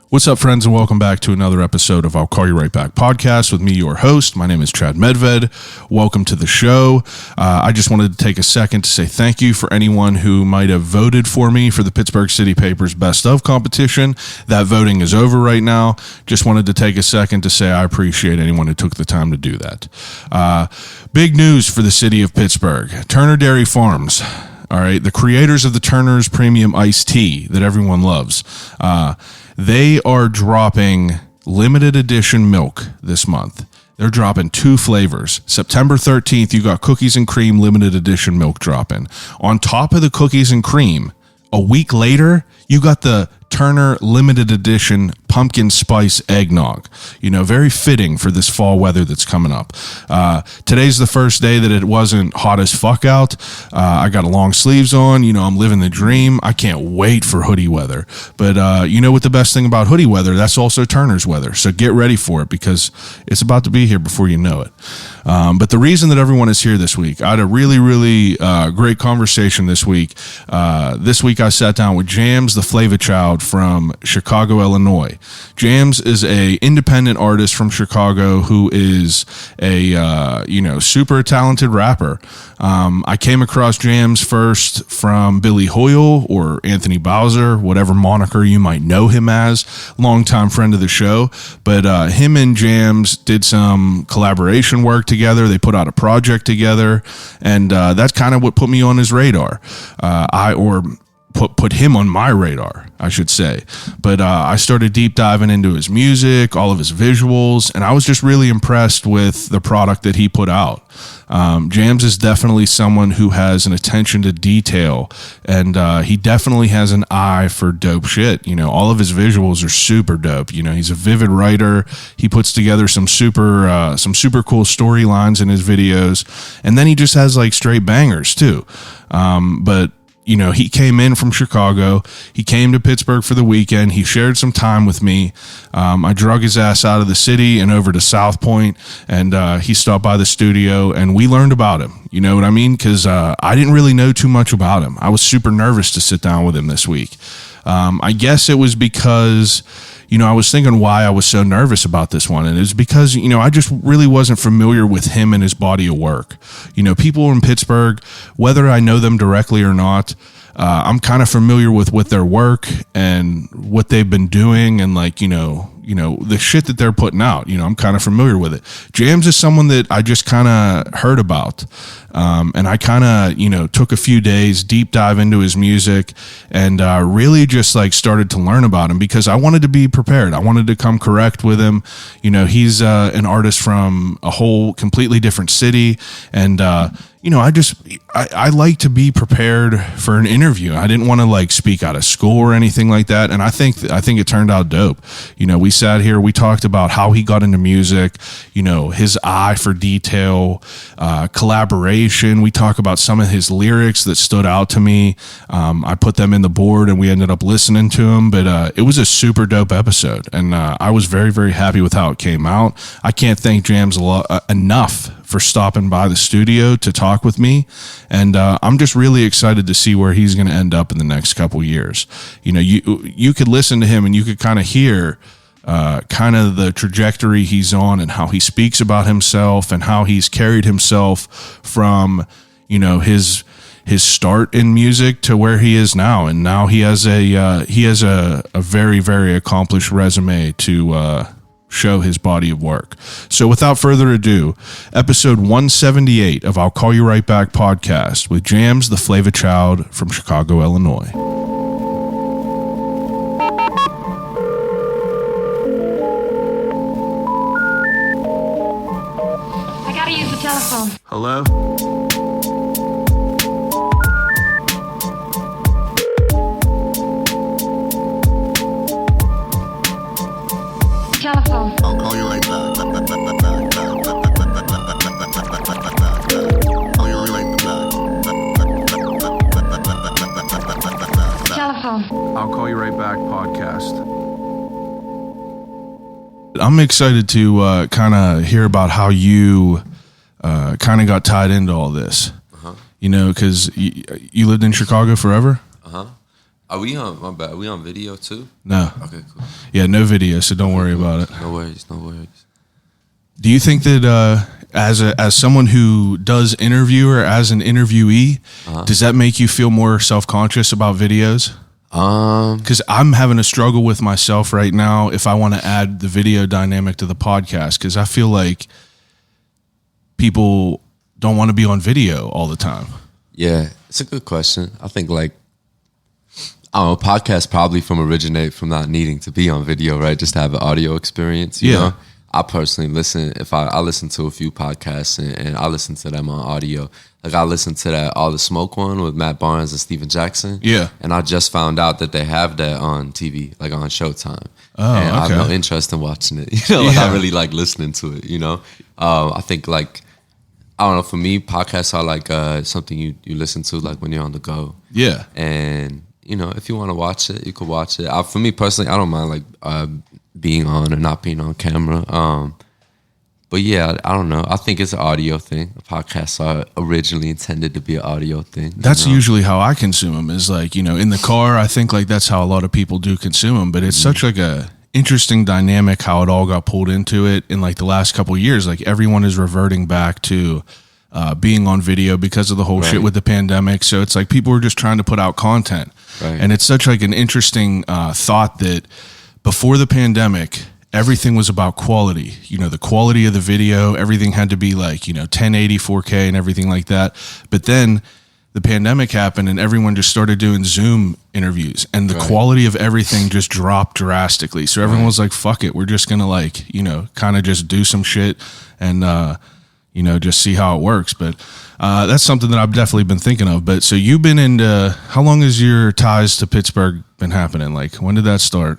What's up, friends, and welcome back to another episode of I'll Call You Right Back podcast with me, your host. My name is Chad Medved. Welcome to the show. I just wanted to take a second to say thank you for anyone who might have voted for me for the Pittsburgh City Paper's Best Of competition. That voting is over right now. Just wanted to take a second to say I appreciate anyone who took the time to do that. Big news for the city of Pittsburgh. Turner Dairy Farms. All right, the creators of the Turner's Premium Iced Tea that everyone loves. They are dropping limited edition milk this month. They're dropping 2 flavors. September 13th, you got cookies and cream limited edition milk dropping. On top of the cookies and cream, a week later, you got the Turner limited edition pumpkin spice eggnog. You know, very fitting for this fall weather that's coming up. Today's the first day that it wasn't hot as fuck out. I got long sleeves on. You know, I'm living the dream. I can't wait for hoodie weather. But you know what the best thing about hoodie weather? That's also Turner's weather. So get ready for it because it's about to be here before you know it. But the reason that everyone is here this week, I had a really great conversation this week. This week I sat down with JAMS, the Flava Child from Chicago, Illinois. JAMS is a independent artist from Chicago who is a super talented rapper. I came across JAMS first from Billy Hoyle or Anthony Bowser, whatever moniker you might know him as, longtime friend of the show. But him and JAMS did some collaboration work together. They put out a project together, and that's kind of what put me on his radar. Put him on my radar, I should say. But I started deep diving into his music, all of his visuals, and I was just really impressed with the product that he put out. JAMS is definitely someone who has an attention to detail, and he definitely has an eye for dope shit. You know, all of his visuals are super dope. You know, he's a vivid writer. He puts together some super cool storylines in his videos, and then he just has like straight bangers too. But you know, he came in from Chicago. He came to Pittsburgh for the weekend. He shared some time with me. I drug his ass out of the city and over to South Point, and he stopped by the studio, and we learned about him. You know what I mean? Because I didn't really know too much about him. I was super nervous to sit down with him this week. I guess it was because, you know, I was thinking why I was so nervous about this one. And it was because, you know, I just really wasn't familiar with him and his body of work. You know, people in Pittsburgh, whether I know them directly or not, I'm kind of familiar with what their work and what they've been doing and like, you know, the shit that they're putting out. You know, I'm kind of familiar with it. JAMS is someone that I just kind of heard about. And I kind of, you know, took a few days, deep dive into his music and really just like started to learn about him because I wanted to be prepared. I wanted to come correct with him. You know, he's an artist from a whole completely different city. And, you know, I like to be prepared for an interview. I didn't want to like speak out of school or anything like that. And I think it turned out dope. You know, we sat here, we talked about how he got into music, you know, his eye for detail, collaboration. We talk about some of his lyrics that stood out to me. I put them in the board and we ended up listening to him, but it was a super dope episode. And I was very, very happy with how it came out. I can't thank JAMS enough for stopping by the studio to talk with me. And I'm just really excited to see where he's going to end up in the next couple years. You know, you could listen to him and you could kind of hear kind of the trajectory he's on and how he speaks about himself and how he's carried himself from, you know, his start in music to where he is now. And now he has a very, very accomplished resume to show his body of work. So without further ado, episode 178 of I'll Call You Right Back podcast with JAMS, the Flava Child from Chicago, Illinois. I gotta use the telephone. Hello? Telephone. I'll call you right back. Call you right back. Telephone. I'll Call You Right Back podcast. I'm excited to kind of hear about how you kind of got tied into all this. You know, because you lived in Chicago forever. Are we on? My bad. Are we on video too? No. Okay, cool. Yeah, no video, so don't worry about it. No worries. No worries. Do you think that as someone who does interview or as an interviewee, does that make you feel more self-conscious about videos? Because I'm having a struggle with myself right now if I want to add the video dynamic to the podcast, because I feel like people don't want to be on video all the time. Yeah, it's a good question. I think like, I don't know, podcasts probably originate from not needing to be on video, right? Just to have an audio experience, you know? I personally listen, if I listen to a few podcasts and I listen to them on audio. Like I listened to that All the Smoke one with Matt Barnes and Steven Jackson. Yeah. And I just found out that they have that on TV, like on Showtime. Oh, and I okay. have no interest in watching it. You know, like I really like listening to it, you know? I think like, I don't know, for me, podcasts are like something you listen to like when you're on the go. Yeah. And, you know, if you want to watch it, you could watch it. For me personally, I don't mind like being on or not being on camera. But yeah, I don't know. I think it's an audio thing. Podcasts are originally intended to be an audio thing. That's usually how I consume them, is like, you know, in the car. I think like that's how a lot of people do consume them, but it's such like a interesting dynamic how it all got pulled into it in like the last couple of years. Like everyone is reverting back to being on video because of the whole shit with the pandemic. So it's like people are just trying to put out content. Right. And it's such like an interesting thought that before the pandemic, everything was about quality. You know, the quality of the video, everything had to be like, you know, 1080, 4K and everything like that. But then the pandemic happened and everyone just started doing Zoom interviews and the quality of everything just dropped drastically. So everyone was like, fuck it. We're just going to like, you know, kind of just do some shit and, you know, just see how it works. But that's something that I've definitely been thinking of. But so you've been into, how long has your ties to Pittsburgh been happening? Like, when did that start?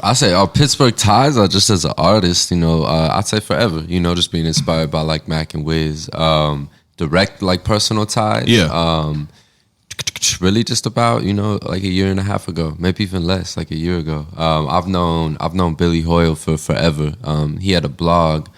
I say Pittsburgh ties are just as an artist, you know, I'd say forever, you know, just being inspired by like Mac and Wiz. Direct like personal ties. Yeah. Really just about, you know, like a year and a half ago, maybe even less, like a year ago. I've known Billy Hoyle for forever. He had a blog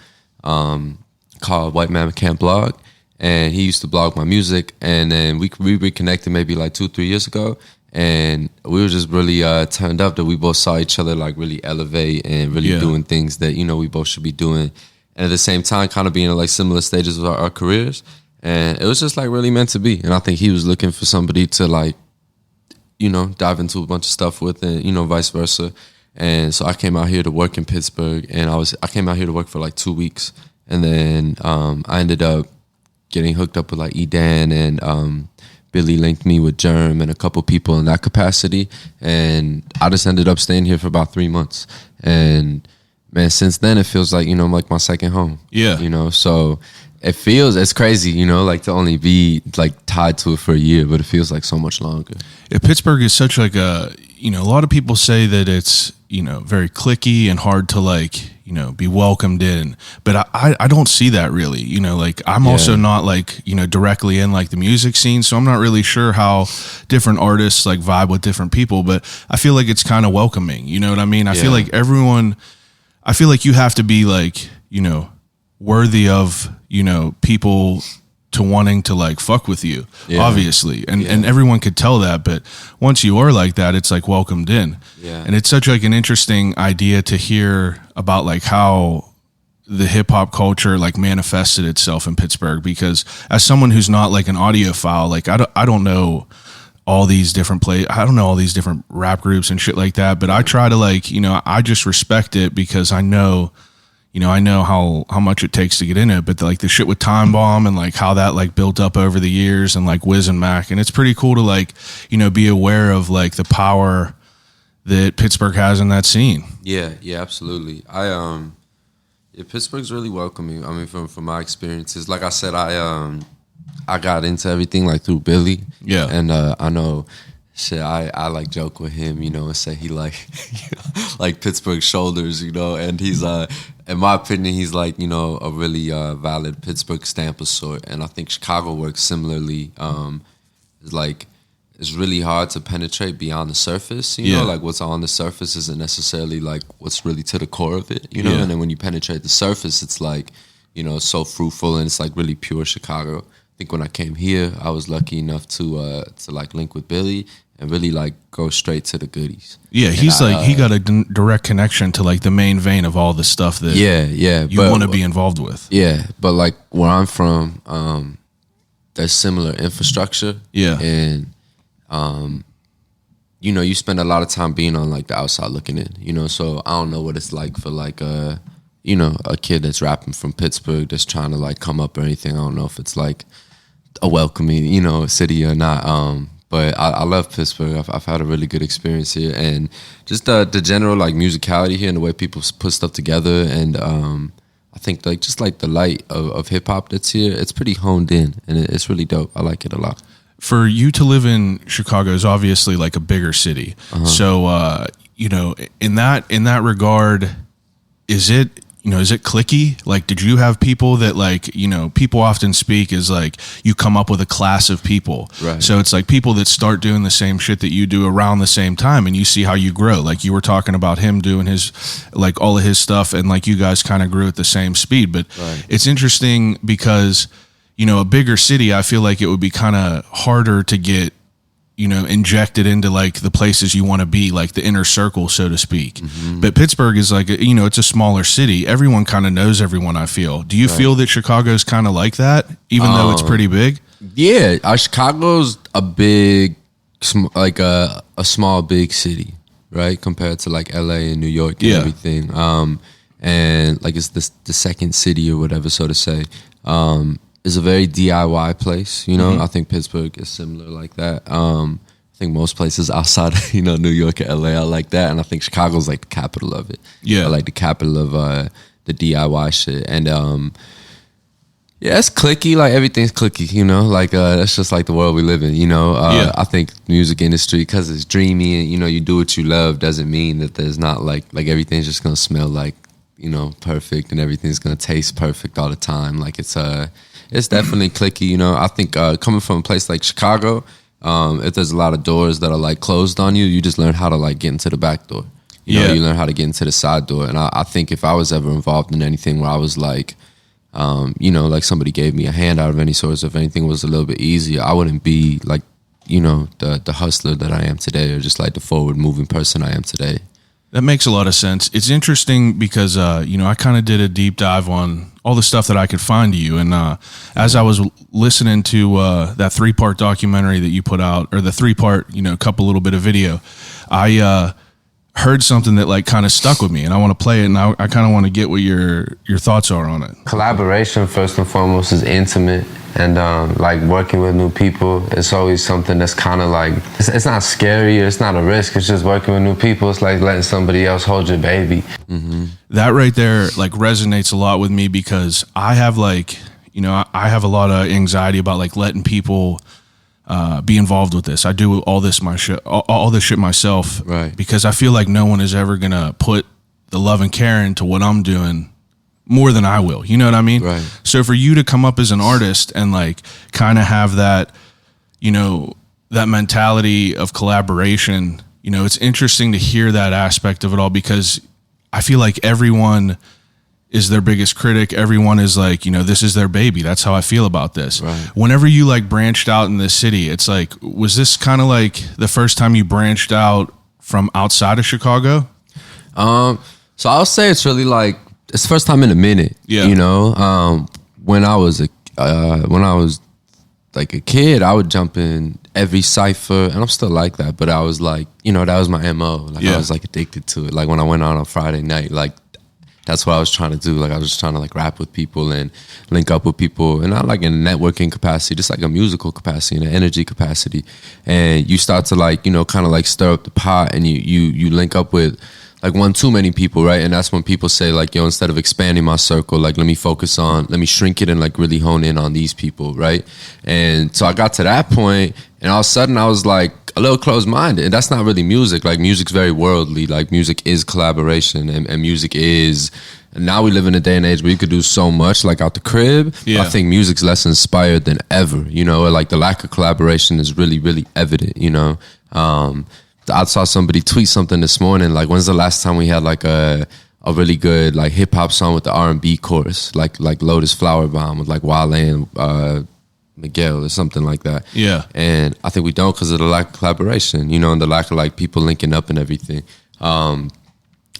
called White Man Can't Blog, and he used to blog my music, and then we reconnected maybe like 2-3 years ago, and we were just really turned up that we both saw each other like really elevate and really doing things that, you know, we both should be doing, and at the same time kind of being in like similar stages of our careers, and it was just like really meant to be. And I think he was looking for somebody to like, you know, dive into a bunch of stuff with, and, you know, vice versa. And so I came out here to work in Pittsburgh, and I came out here to work for like 2 weeks, and then I ended up getting hooked up with like Edan, and Billy linked me with Germ and a couple people in that capacity, and I just ended up staying here for about 3 months. And man, since then it feels like, you know, like my second home. Yeah, you know, so it's crazy, you know, like to only be like tied to it for a year, but it feels like so much longer. Yeah, Pittsburgh is such like a, you know, a lot of people say that it's, you know, very cliquey and hard to like, you know, be welcomed in, but I don't see that really, you know, like I'm also not like, you know, directly in like the music scene, so I'm not really sure how different artists like vibe with different people, but I feel like it's kind of welcoming, you know what I mean? I feel like I feel like you have to be like, you know, worthy of, you know, people to wanting to like fuck with you, obviously. And everyone could tell that, but once you are like that, it's like welcomed in. Yeah. And it's such like an interesting idea to hear about like how the hip hop culture like manifested itself in Pittsburgh, because as someone who's not like an audiophile, like I don't know all these different I don't know all these different rap groups and shit like that, but I try to like, you know, I just respect it because I know, you know, I know how much it takes to get in it, but like the shit with Time Bomb and like how that like built up over the years, and like Wiz and Mac, and it's pretty cool to like, you know, be aware of like the power that Pittsburgh has in that scene. Yeah, absolutely. Pittsburgh's really welcoming. I mean, from my experiences, like I said, I got into everything like through Billy. Yeah, and I know. Shit, I like joke with him, you know, and say he like, like Pittsburgh shoulders, you know, and he's in my opinion, he's like, you know, a really valid Pittsburgh stamp of sort, and I think Chicago works similarly. It's like it's really hard to penetrate beyond the surface, you know, like what's on the surface isn't necessarily like what's really to the core of it, you know, and then when you penetrate the surface, it's like, you know, so fruitful and it's like really pure Chicago. think when I came here, I was lucky enough to like link with Billy and really like go straight to the goodies. Yeah, he's he got a direct connection to like the main vein of all the stuff that you want to be involved with. Yeah, but like where I'm from, there's similar infrastructure. Yeah, and you know, you spend a lot of time being on like the outside looking in. You know, so I don't know what it's like for like you know, a kid that's rapping from Pittsburgh that's trying to like come up or anything. I don't know if it's like a welcoming, you know, city or not. But I love Pittsburgh. I've had a really good experience here, and just the general like musicality here and the way people put stuff together, and I think like just like the light of hip hop that's here, it's pretty honed in, and it's really dope. I like it a lot. For you to live in Chicago is obviously like a bigger city, so you know, in that regard, is it cliquey? Like, did you have people that like, you know, people often speak as like you come up with a class of people. Right. So it's like people that start doing the same shit that you do around the same time, and you see how you grow. Like you were talking about him doing his, like all of his stuff, and like you guys kind of grew at the same speed. But it's interesting because, you know, a bigger city, I feel like it would be kind of harder to get, you know, injected into like the places you want to be, like the inner circle, so to speak. But Pittsburgh is like, you know, it's a smaller city. Everyone kind of knows everyone, I feel. Do you feel that Chicago's kind of like that, even though it's pretty big? Yeah, Chicago's a big, like a small, big city, right? Compared to like LA and New York and everything. And like it's the second city or whatever, so to say. Is a very DIY place, you know. I think Pittsburgh is similar like that. I think most places outside, you know, New York or LA are like that, and I think Chicago's like the capital of it. Yeah, like the capital of the DIY shit. And yeah, it's cliquey. Like everything's cliquey, you know. Like that's just like the world we live in, you know. I think music industry, because it's dreamy and you know you do what you love, doesn't mean that there's not like everything's just gonna smell like, you know, perfect, and everything's gonna taste perfect all the time. Like it's definitely cliquey, you know. I think coming from a place like Chicago, if there's a lot of doors that are like closed on you, you just learn how to like get into the back door. You know, you learn how to get into the side door. And I think if I was ever involved in anything where I was like, you know, like somebody gave me a handout of any sort, if anything was a little bit easier, I wouldn't be like, you know, the hustler that I am today, or just like the forward moving person I am today. That makes a lot of sense. It's interesting because, you know, I kind of did a deep dive on all the stuff that I could find to you. And as I was listening to that 3-part documentary that you put out, or the 3-part, you know, couple little bit of video, I heard something that like kind of stuck with me, and I want to play it, and I kind of want to get what your thoughts are on it. Collaboration, first and foremost, is intimate. And like working with new people, it's always something that's kind of like, it's not scary, it's not a risk, it's just working with new people. It's like letting somebody else hold your baby. That right there like resonates a lot with me, because I have like, you know, I have a lot of anxiety about like letting people be involved with this. I do all this all this shit myself, right? Because I feel like no one is ever gonna put the love and care into what I'm doing more than I will. You know what I mean? Right. So for you to come up as an artist and like kind of have that, you know, that mentality of collaboration, you know, it's interesting to hear that aspect of it all, because I feel like everyone is their biggest critic. Everyone is like, you know, this is their baby. That's how I feel about this. Right. Whenever you like branched out in this city, it's like, was this kind of like the first time you branched out from outside of Chicago? So I'll say it's really like, it's the first time in a minute. Yeah. You know, when I was like a kid, I would jump in every cypher, and I'm still like that. But I was like, you know, that was my MO. Like I was like addicted to it. Like when I went on Friday night, like that's what I was trying to do. Like I was just trying to like rap with people and link up with people, and not like in a networking capacity, just like a musical capacity and an energy capacity. And you start to like, you know, kind of like stir up the pot, and you link up with like one too many people, right? And that's when people say like, yo, instead of expanding my circle, like let me shrink it and like really hone in on these people, right? And so I got to that point, and all of a sudden I was like a little closed-minded. And that's not really music. Like music's very worldly. Like music is collaboration, and music is, and now we live in a day and age where you could do so much like out the crib. Yeah. I think music's less inspired than ever, you know? Like the lack of collaboration is really, really evident, you know? I saw somebody tweet something this morning, like, when's the last time we had like a really good like hip hop song with the R&B chorus, like Lotus Flower Bomb with like Wale and Miguel or something like that. Yeah. And I think we don't because of the lack of collaboration, you know, and the lack of like people linking up and everything.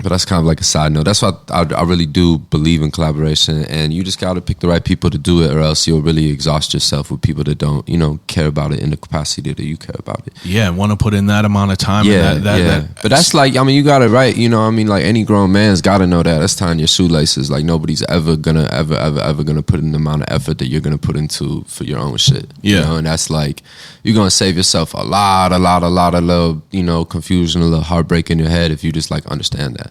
But that's kind of like a side note. That's why I really do believe in collaboration, and you just got to pick the right people to do it, or else you'll really exhaust yourself with people that don't, you know, care about it in the capacity that you care about it. Yeah, want to put in that amount of time. Yeah, and that but that's like, I mean, you got it right. You know, I mean, like any grown man's got to know that. That's tying your shoelaces. Like nobody's ever gonna gonna put in the amount of effort that you're gonna put into for your own shit. Yeah, you know, and that's like you're gonna save yourself a lot of little, you know, confusion, a little heartbreak in your head if you just like understand that.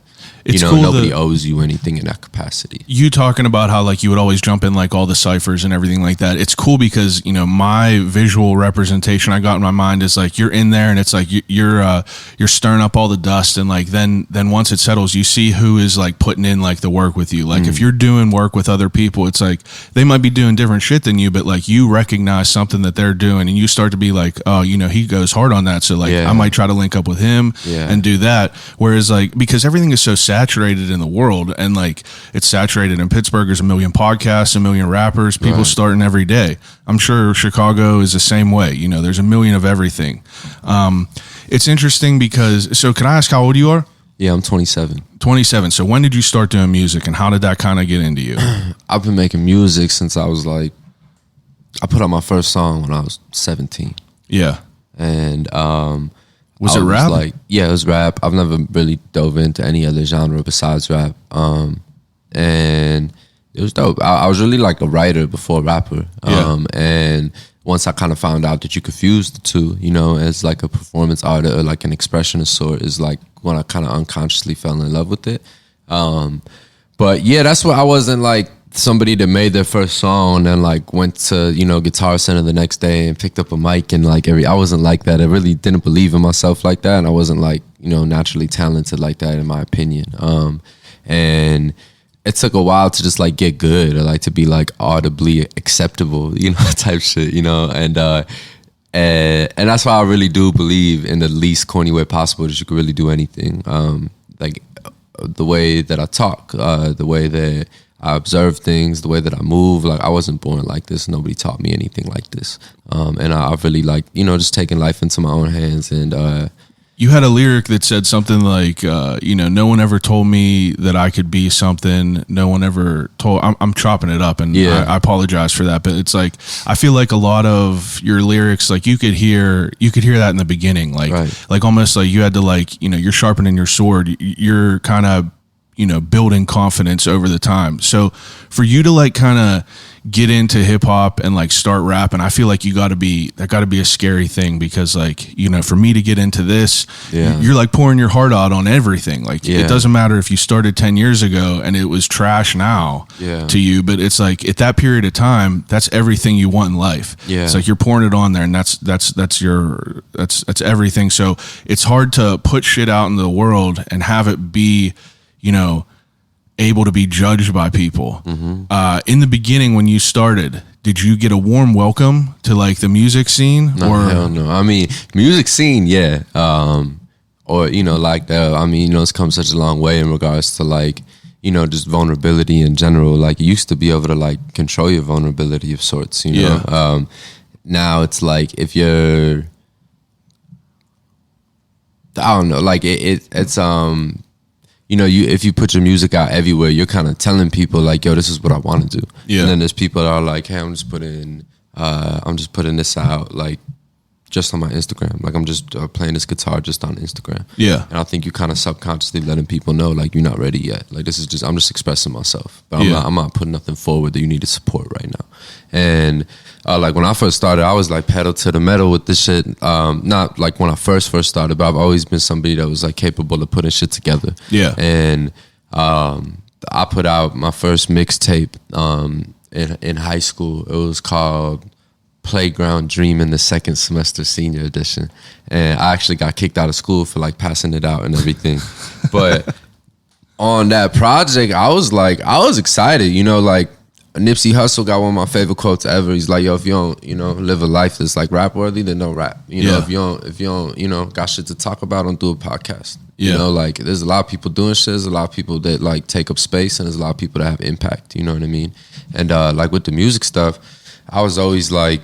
It's you know, cool nobody owes you anything in that capacity. You talking about how like you would always jump in like all the ciphers and everything like that. It's cool because, you know, my visual representation I got in my mind is like you're in there and it's like you're stirring up all the dust, and like then once it settles, you see who is like putting in like the work with you. Like if you're doing work with other people, it's like they might be doing different shit than you, but like you recognize something that they're doing and you start to be like, oh, you know, he goes hard on that, so like I might try to link up with him and do that. Whereas like because everything is so saturated in the world, and like it's saturated in Pittsburgh, there's a million podcasts, a million rappers, people starting every day. I'm sure Chicago is the same way. You know, there's a million of everything. It's interesting because, so can I ask how old you are? Yeah, I'm 27. 27. So when did you start doing music, and how did that kind of get into you? I've been making music since I was like, I put out my first song when I was 17. Yeah. And was it rap? Like, yeah, it was rap. I've never really dove into any other genre besides rap. And it was dope. I was really like a writer before a rapper. And once I kind of found out that you could fuse the two, you know, as like a performance art or like an expression of sort, is like when I kind of unconsciously fell in love with it. But yeah, that's what I wasn't like somebody that made their first song and like went to, you know, Guitar Center the next day and picked up a mic and like I wasn't like that. I really didn't believe in myself like that, and I wasn't like, you know, naturally talented like that in my opinion. And it took a while to just like get good, or like to be like audibly acceptable, you know, type shit, you know, and that's why I really do believe in the least corny way possible that you could really do anything. Like the way that I talk, the way that I observe things, the way that I move. Like I wasn't born like this. Nobody taught me anything like this. And I've really like, you know, just taken life into my own hands. And you had a lyric that said something like, you know, no one ever told me that I could be something. No one ever told. I'm chopping it up, and I apologize for that. But it's like I feel like a lot of your lyrics, like you could hear that in the beginning, like almost like you had to like, you know, you're sharpening your sword. You're kind of, you know, building confidence over the time. So for you to like kind of get into hip hop and like start rapping, I feel like that got to be a scary thing, because like, you know, for me to get into this, you're like pouring your heart out on everything. Like it doesn't matter if you started 10 years ago and it was trash now to you, but it's like at that period of time, that's everything you want in life. It's like you're pouring it on there, and that's everything. So it's hard to put shit out in the world and have it be, you know, able to be judged by people. In the beginning, when you started, did you get a warm welcome to like the music scene? No, hell no. I mean, music scene, yeah. Or, you know, like, I mean, you know, it's come such a long way in regards to like, you know, just vulnerability in general. Like you used to be able to like control your vulnerability of sorts, you know? Now it's like if you're, I don't know, like it's you know, if you put your music out everywhere, you're kind of telling people like, yo, this is what I want to do. And then there's people that are like, hey, I'm just putting this out like just on my Instagram. Like I'm just playing this guitar just on Instagram. And I think you kind of subconsciously letting people know like you're not ready yet. Like this is just, I'm just expressing myself, but I'm not putting nothing forward that you need to support right now. And like when I first started, I was like pedal to the metal with this shit. Not like when I first started, but I've always been somebody that was like capable of putting shit together. And I put out my first mixtape in high school. It was called Playground Dream in the second semester senior edition. And I actually got kicked out of school for like passing it out and everything. But on that project, I was excited, you know, like Nipsey Hussle got one of my favorite quotes ever. He's like, yo, if you don't, you know, live a life that's like rap worthy, then don't rap. You know, if you don't, you know, got shit to talk about, don't do a podcast. You know, like there's a lot of people doing shit. There's a lot of people that like take up space, and there's a lot of people that have impact. You know what I mean? And like with the music stuff, I was always like,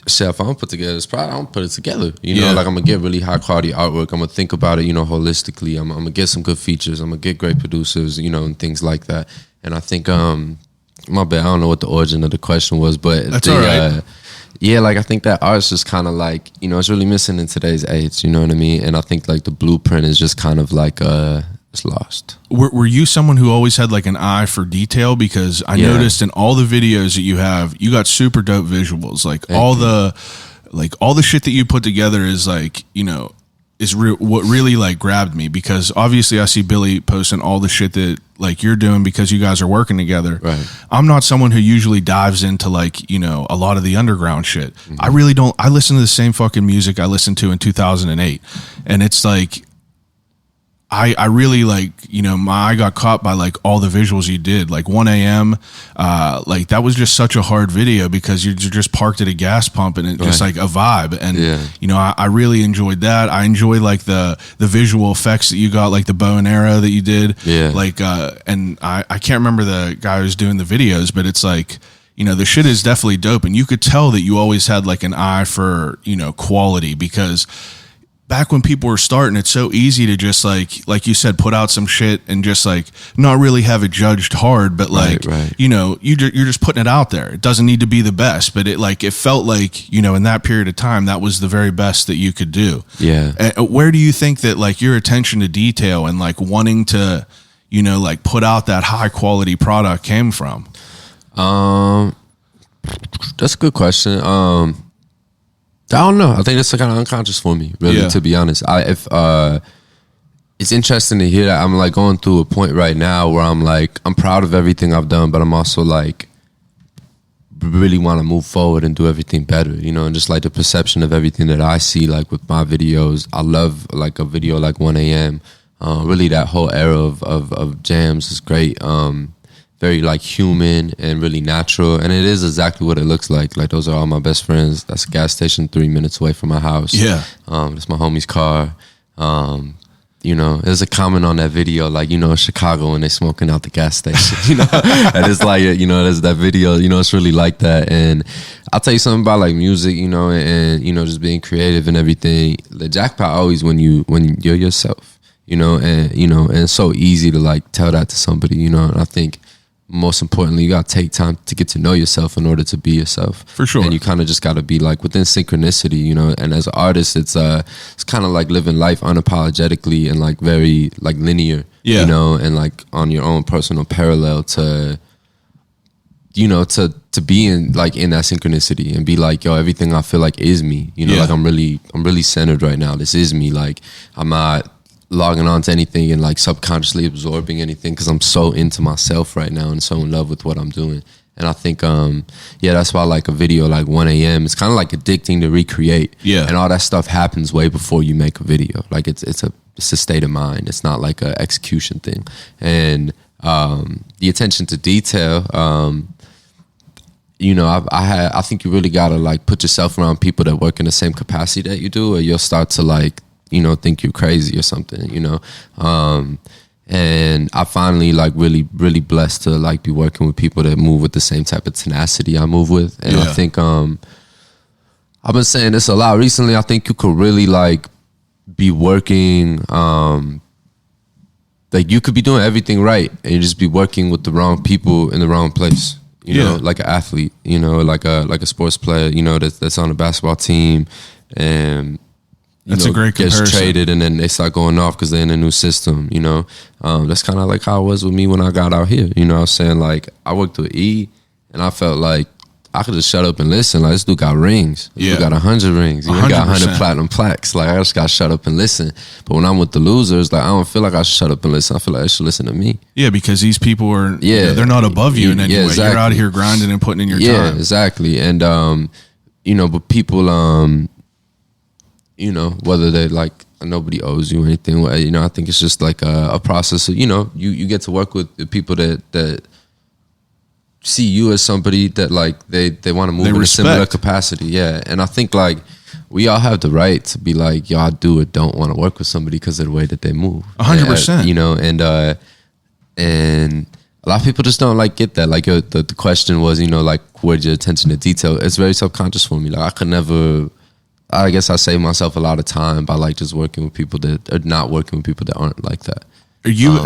shit, if I don't put together this product, I don't put it together. You know, Yeah. like I'm gonna get really high quality artwork. I'm gonna think about it, you know, holistically. I'm gonna get some good features. I'm gonna get great producers, you know, and things like that. And I think, my bad, I don't know what the origin of the question was, but That's all right. yeah, like I think that art's just kind of like, you know, it's really missing in today's age. You know what I mean? And I think like the blueprint is just kind of like it's lost. Were you someone who always had like an eye for detail? Because I noticed in all the videos that you have, you got super dope visuals. Like all the shit that you put together is like, you know, is what really like grabbed me, because obviously I see Billy posting all the shit that like you're doing because you guys are working together. Right. I'm not someone who usually dives into like, you know, a lot of the underground shit. I really don't. I listen to the same fucking music I listened to in 2008, and it's like, I really like, you know, my eye got caught by like all the visuals you did, like 1 a.m. Like that was just such a hard video because you're just parked at a gas pump and it's just like a vibe. And, you know, I really enjoyed that. I enjoy like the visual effects that you got, like the bow and arrow that you did. Yeah. Like, and I can't remember the guy who's doing the videos, but it's like, you know, the shit is definitely dope. And you could tell that you always had like an eye for, you know, quality, because back when people were starting, it's so easy to just like you said, put out some shit and just like not really have it judged hard, but like, you know, you're just putting it out there. It doesn't need to be the best, but it felt like, you know, in that period of time, that was the very best that you could do. Yeah. Where do you think that like your attention to detail and like wanting to, you know, like put out that high quality product came from? That's a good question. I don't know. I think that's kind of unconscious for me, really, to be honest. It's interesting to hear that. I'm like going through a point right now where I'm like, I'm proud of everything I've done, but I'm also like really want to move forward and do everything better, you know, and just like the perception of everything that I see, like with my videos. I love like a video like 1 a.m. Really that whole era of JAMS is great. Very like human and really natural, and it is exactly what it looks like. Like those are all my best friends. That's a gas station 3 minutes away from my house. Yeah. That's my homie's car. You know, there's a comment on that video, like, you know, Chicago when they smoking out the gas station, you know, and it's like, you know, there's that video, you know, it's really like that. And I'll tell you something about like music, you know, and you know, just being creative and everything. The jackpot always when you're yourself, you know, and it's so easy to like tell that to somebody, you know. And I think most importantly, you gotta take time to get to know yourself in order to be yourself. For sure. And you kind of just gotta be like within synchronicity, you know. And as an artist, it's kind of like living life unapologetically and like very like linear, you know, and like on your own personal parallel to, you know, to be in like in that synchronicity and be like, yo, everything I feel like is me, you know, like I'm really centered right now. This is me. Like I'm not logging on to anything and like subconsciously absorbing anything because I'm so into myself right now and so in love with what I'm doing. And I think that's why like a video like 1 a.m. it's kind of like addicting to recreate. Yeah. And all that stuff happens way before you make a video. Like it's a state of mind. It's not like a execution thing. And the attention to detail, you know, I think you really gotta like put yourself around people that work in the same capacity that you do, or you'll start to like, you know, think you're crazy or something, you know. And I finally like really blessed to like be working with people that move with the same type of tenacity I move with. And I think I've been saying this a lot recently. I think you could really like be working like you could be doing everything right and you just be working with the wrong people in the wrong place. You know, like an athlete, you know, like a sports player, you know, that's on a basketball team and that's a great comparison. Gets traded and then they start going off because they're in a new system, you know. That's kind of like how it was with me when I got out here. You know what I'm saying? Like, I worked with E, and I felt like I could just shut up and listen. Like, this dude got rings. This dude got 100 rings. He got 100 platinum plaques. Like, I just got to shut up and listen. But when I'm with the losers, like, I don't feel like I should shut up and listen. I feel like they should listen to me. Yeah, because these people are, you know, they're not above you in any way. Exactly. You're out here grinding and putting in your time. Yeah, exactly. And, you know, but people... you know, whether they like nobody owes you anything, you know, I think it's just like a process of, you know, you get to work with the people that see you as somebody that like they want to move in a similar capacity. Yeah. And I think like we all have the right to be like, yo, I do or don't want to work with somebody because of the way that they move. 100%. You know, and a lot of people just don't like get that. Like the question was, you know, like with your attention to detail, it's very subconscious for me. Like I could never. I guess I save myself a lot of time by like just working with people that are not working with people that aren't like that. Are you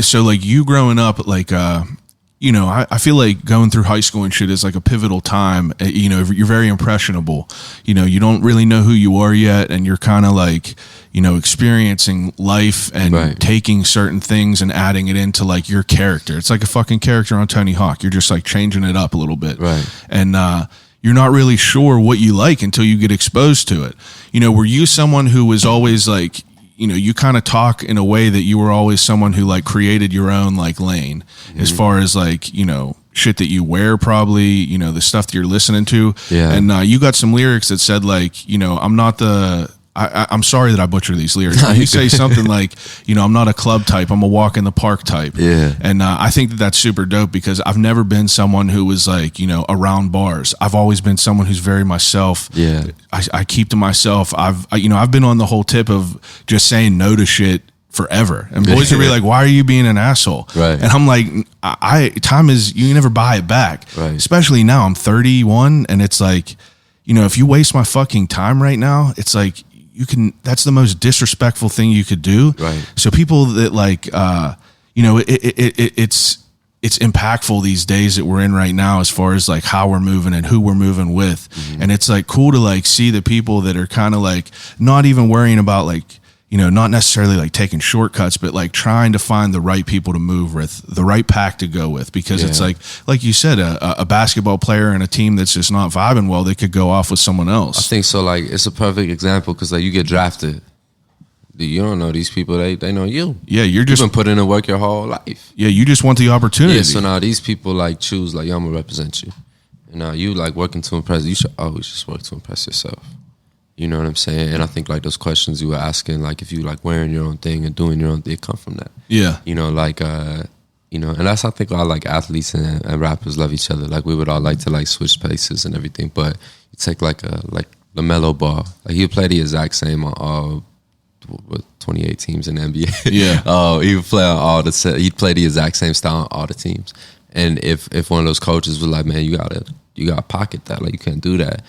so like you growing up like I feel like going through high school and shit is like a pivotal time. You're very impressionable. You don't really know who you are yet, and you're kind of like experiencing life and taking certain things and adding it into like your character. It's like a fucking character on Tony Hawk. You're just like changing it up a little bit, right? And you're not really sure what you like until you get exposed to it. Were you someone who was always like, you kind of talk in a way that you were always someone who like created your own like lane as far as like, shit that you wear, probably, the stuff that you're listening to. Yeah. And you got some lyrics that said like, I'm not I'm sorry that I butcher these lyrics. You say something like, I'm not a club type. I'm a walk in the park type. Yeah. And I think that that's super dope because I've never been someone who was like, around bars. I've always been someone who's very myself. Yeah. I keep to myself. I've been on the whole tip of just saying no to shit forever. And boys are really like, why are you being an asshole? Right. And I'm like, time is, you never buy it back. Right. Especially now I'm 31 and it's like, if you waste my fucking time right now, it's like, that's the most disrespectful thing you could do. Right. So people that like, it's impactful these days that we're in right now as far as like how we're moving and who we're moving with. And it's like cool to like see the people that are kind of like not even worrying about like, not necessarily like taking shortcuts, but like trying to find the right people to move with, the right pack to go with, because it's like you said, a basketball player and a team that's just not vibing well, they could go off with someone else. I think so. Like it's a perfect example because like you get drafted. You don't know these people, they know you. Yeah, you've been putting in work your whole life. Yeah, you just want the opportunity. Yeah, so now these people like choose like, I'm gonna represent you. And now you like working to impress, you should always just work to impress yourself. You know what I'm saying? And I think like those questions you were asking, like if you like wearing your own thing and doing your own thing, come from that. Yeah. And that's, I think all like athletes and rappers love each other. Like we would all like to like switch places and everything. But you take like LaMelo Ball, like he'd play the exact same on all 28 teams in the NBA. Yeah. He would play on he'd play the exact same style on all the teams. And if one of those coaches was like, man, you gotta pocket that, like you can't do that,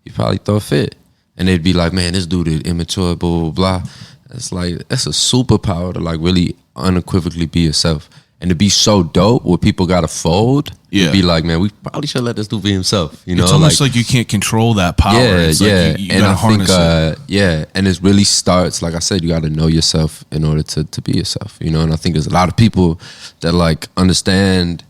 you probably throw a fit. And they'd be like, man, this dude is immature, blah, blah, blah. It's like, that's a superpower to like really unequivocally be yourself. And to be so dope where people got to fold, be like, man, we probably should let this dude be himself. It's almost like you can't control that power. It's like you gotta harness it. And it really starts, like I said, you got to know yourself in order to be yourself, And I think there's a lot of people that like understand,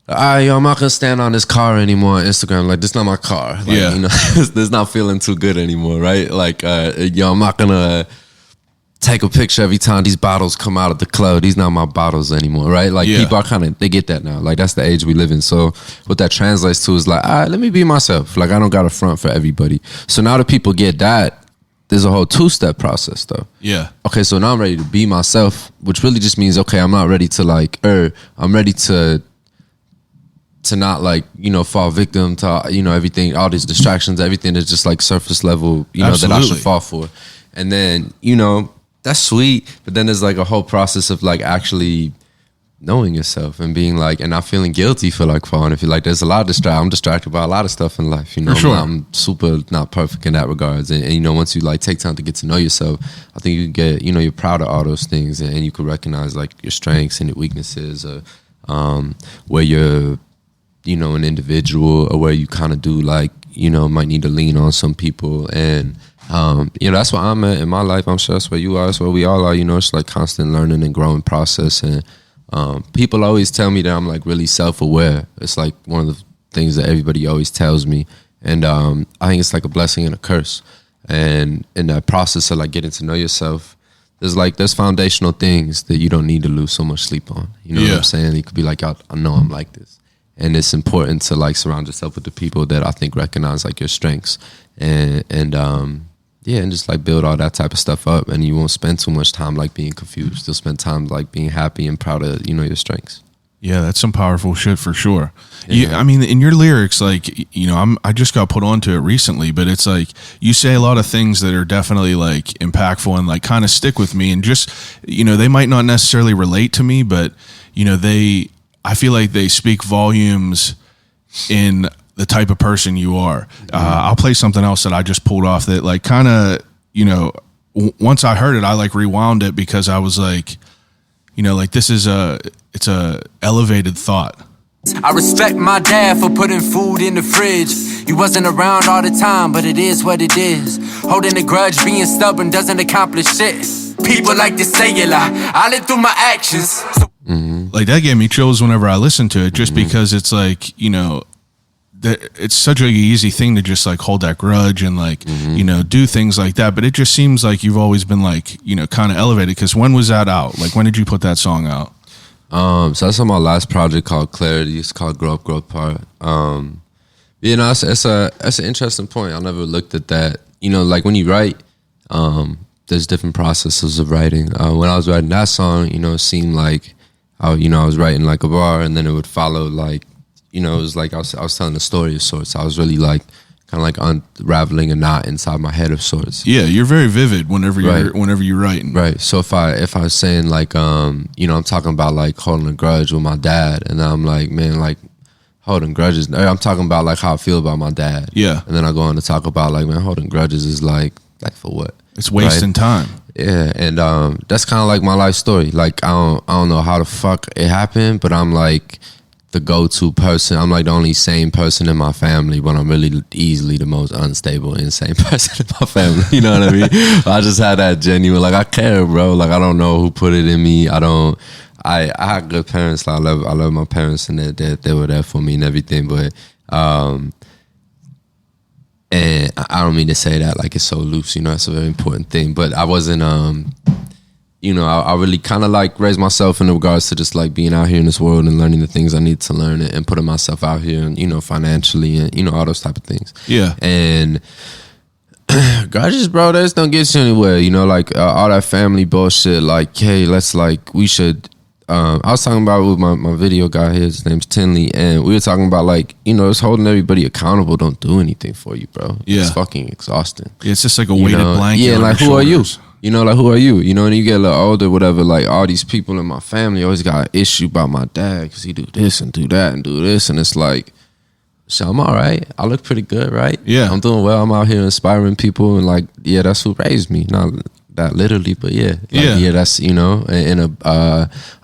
I'm not gonna stand on this car anymore on Instagram. Like, this is not my car. Like, this is not feeling too good anymore, right? Like, I'm not gonna take a picture every time these bottles come out of the club. These not my bottles anymore, right? Like, people are they get that now. Like, that's the age we live in. So what that translates to is like, all right, let me be myself. Like, I don't got a front for everybody. So now that people get that, there's a whole 2-step process though. Yeah. Okay, so now I'm ready to be myself, which really just means, okay, I'm not ready to like, I'm ready to not like, fall victim to, everything, all these distractions, everything that's just like surface level, that I should fall for. And then, that's sweet. But then there's like a whole process of like actually knowing yourself and being like, and not feeling guilty for like falling. If you're like, there's a lot of I'm distracted by a lot of stuff in life, For sure. I'm super not perfect in that regards. And once you like take time to get to know yourself, I think you get, you're proud of all those things and you can recognize like your strengths and your weaknesses, or where you're, an individual, or where you kind of do like, might need to lean on some people. And, that's where I'm at in my life. I'm sure that's where you are. That's where we all are. It's like constant learning and growing process. And people always tell me that I'm like really self-aware. It's like one of the things that everybody always tells me. And I think it's like a blessing and a curse. And in that process of like getting to know yourself, there's foundational things that you don't need to lose so much sleep on. You know what I'm saying? You could be like, I know I'm like this. And it's important to like surround yourself with the people that I think recognize like your strengths and just like build all that type of stuff up. And you won't spend too much time like being confused. You'll spend time like being happy and proud of, your strengths. Yeah, that's some powerful shit for sure. Yeah. I mean, in your lyrics, like, I just got put onto it recently, but it's like you say a lot of things that are definitely like impactful and like kind of stick with me, and just, they might not necessarily relate to me, but, I feel like they speak volumes in the type of person you are. I'll play something else that I just pulled off that like kind of, once I heard it, I like rewound it because I was like, like this is it's a elevated thought. I respect my dad for putting food in the fridge. He wasn't around all the time, but it is what it is. Holding a grudge, being stubborn doesn't accomplish shit. People like to say a lot. I live through my actions. So Like that gave me chills whenever I listened to it, just because it's like, it's such an easy thing to just like hold that grudge and like, do things like that. But it just seems like you've always been like, kind of elevated. Because when was that out? Like, when did you put that song out? So that's on my last project called Clarity. It's called Grow Up, Grow Apart. It's an interesting point. I never looked at that. Like when you write, there's different processes of writing. When I was writing that song, it seemed like, I was writing like a bar, and then it would follow like, it was like I was telling a story of sorts. I was really like kind of like unraveling a knot inside my head of sorts. Yeah, you're very vivid whenever you're writing. Right. So if I was saying like I'm talking about like holding a grudge with my dad, and then I'm like, man, like holding grudges. I'm talking about like how I feel about my dad. Yeah. And then I go on to talk about like, man, holding grudges is like for what? It's wasting time. Yeah, and that's kind of like my life story. Like I don't know how the fuck it happened, but I'm like the go-to person. I'm like the only sane person in my family, but I'm really easily the most unstable, insane person in my family. You know what I mean? I just had that genuine, like I care, bro. Like I don't know who put it in me. I had good parents. Like, I love my parents, and they were there for me and everything. But and I don't mean to say that like it's so loose. It's a very important thing. But I wasn't. I really kind of like raised myself in regards to just like being out here in this world and learning the things I need to learn and putting myself out here and, financially and, all those type of things. Yeah. And grudges, bro, they just don't get you anywhere. Like all that family bullshit, like, hey, we should, I was talking about with my video guy here, his name's Tinley, and we were talking about like, just holding everybody accountable don't do anything for you, bro. Yeah. It's fucking exhausting. It's just like a weighted blanket. Yeah, on like your who are you? shoulders. Like who are you? And you get a little older, whatever. Like all these people in my family always got an issue about my dad because he do this and do that and do this, and it's like, so I'm all right. I look pretty good, right? Yeah, I'm doing well. I'm out here inspiring people, and like, yeah, that's who raised me. Not that literally, but yeah, that's I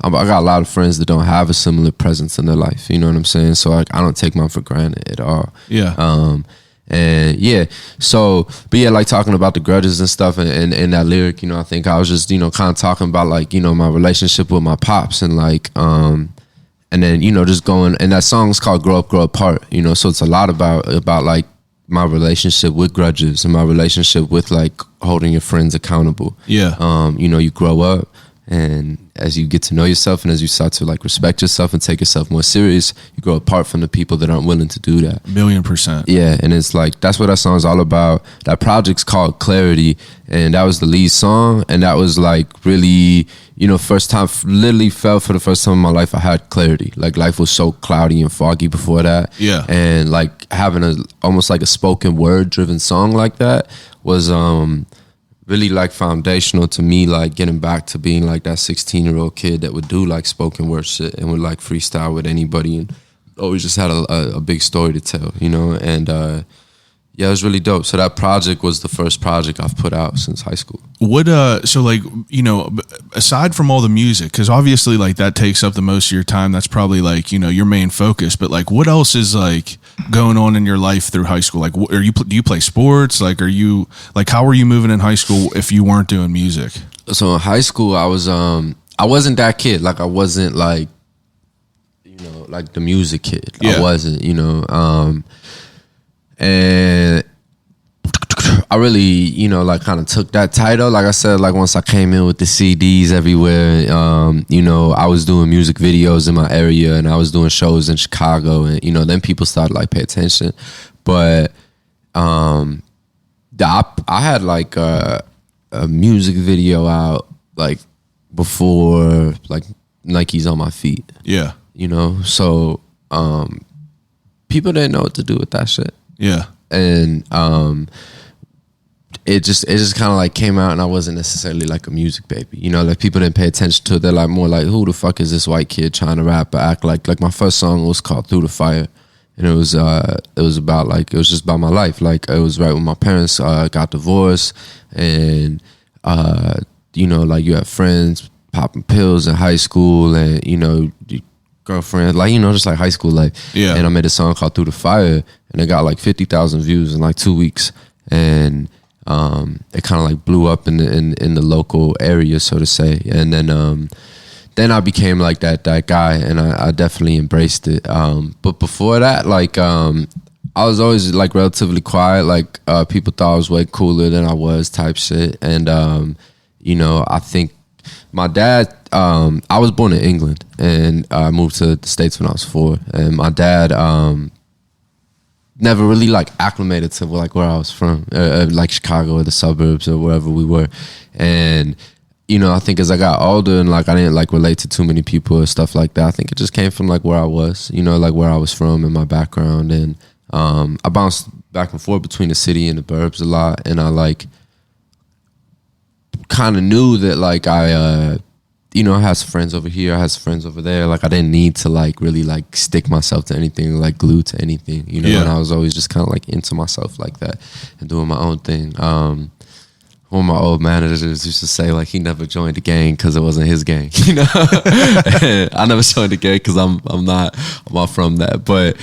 got a lot of friends that don't have a similar presence in their life. You know what I'm saying? So like, I don't take mine for granted at all. Yeah. And yeah, so, but yeah, like talking about the grudges and stuff and that lyric, I think I was just, kind of talking about like, my relationship with my pops and like, and then, just going, and that song's called Grow Up, Grow Apart, so it's a lot about like my relationship with grudges and my relationship with like holding your friends accountable. Yeah. You grow up, and as you get to know yourself and as you start to like respect yourself and take yourself more serious, you grow apart from the people that aren't willing to do that. 1,000,000%. Yeah, and it's like, that's what that song's all about. That project's called Clarity, and that was the lead song, and that was like really, first time, literally felt for the first time in my life I had clarity. Like life was so cloudy and foggy before that. Yeah. And like having almost like a spoken word driven song like that was really like foundational to me, like getting back to being like that 16-year-old kid that would do like spoken word shit and would like freestyle with anybody and always just had a big story to tell, and yeah, it was really dope. So that project was the first project I've put out since high school. What so like, aside from all the music, because obviously like that takes up the most of your time, that's probably like, your main focus, but like what else is like going on in your life through high school? Like, do you play sports? Like, how were you moving in high school if you weren't doing music? So in high school, I wasn't that kid. Like I wasn't like, like the music kid. Yeah. I wasn't, and I really, like kind of took that title. Like I said, like once I came in with the CDs everywhere, I was doing music videos in my area and I was doing shows in Chicago, and, then people started like pay attention. But I had like a music video out like before like Nike's on my feet. Yeah. So people didn't know what to do with that shit. Yeah. And it just kind of like came out, and I wasn't necessarily like a music baby. Like people didn't pay attention to it. They're like more like, who the fuck is this white kid trying to rap or act like my first song was called Through the Fire. and it was about like, it was just about my life. Like it was right when my parents got divorced, and you know, like you have friends popping pills in high school, and you know, girlfriend, like, you know, just like high school life. Yeah. And I made a song called Through the Fire, and it got like 50,000 views in like 2 weeks, and it kind of like blew up in the local area, so to say. And then I became like that guy, and I definitely embraced it. But before that, like I was always like relatively quiet. Like people thought I was way cooler than I was, type shit. And you know, I think my dad, I was born in England, and I moved to the States when I was 4. And my dad never really like acclimated to like where I was from, like Chicago or the suburbs or wherever we were. And you know, I think as I got older and like I didn't like relate to too many people or stuff like that, I think it just came from like where I was, you know, like where I was from and my background. And I bounced back and forth between the city and the burbs a lot, and I like kind of knew that like I you know, I had some friends over here, I had some friends over there. Like I didn't need to like really like stick myself to anything, like glued to anything, you know. Yeah. And I was always just kind of like into myself like that and doing my own thing. One of my old managers used to say like he never joined the gang because it wasn't his gang, you know. I never joined the gang because I'm not from that, but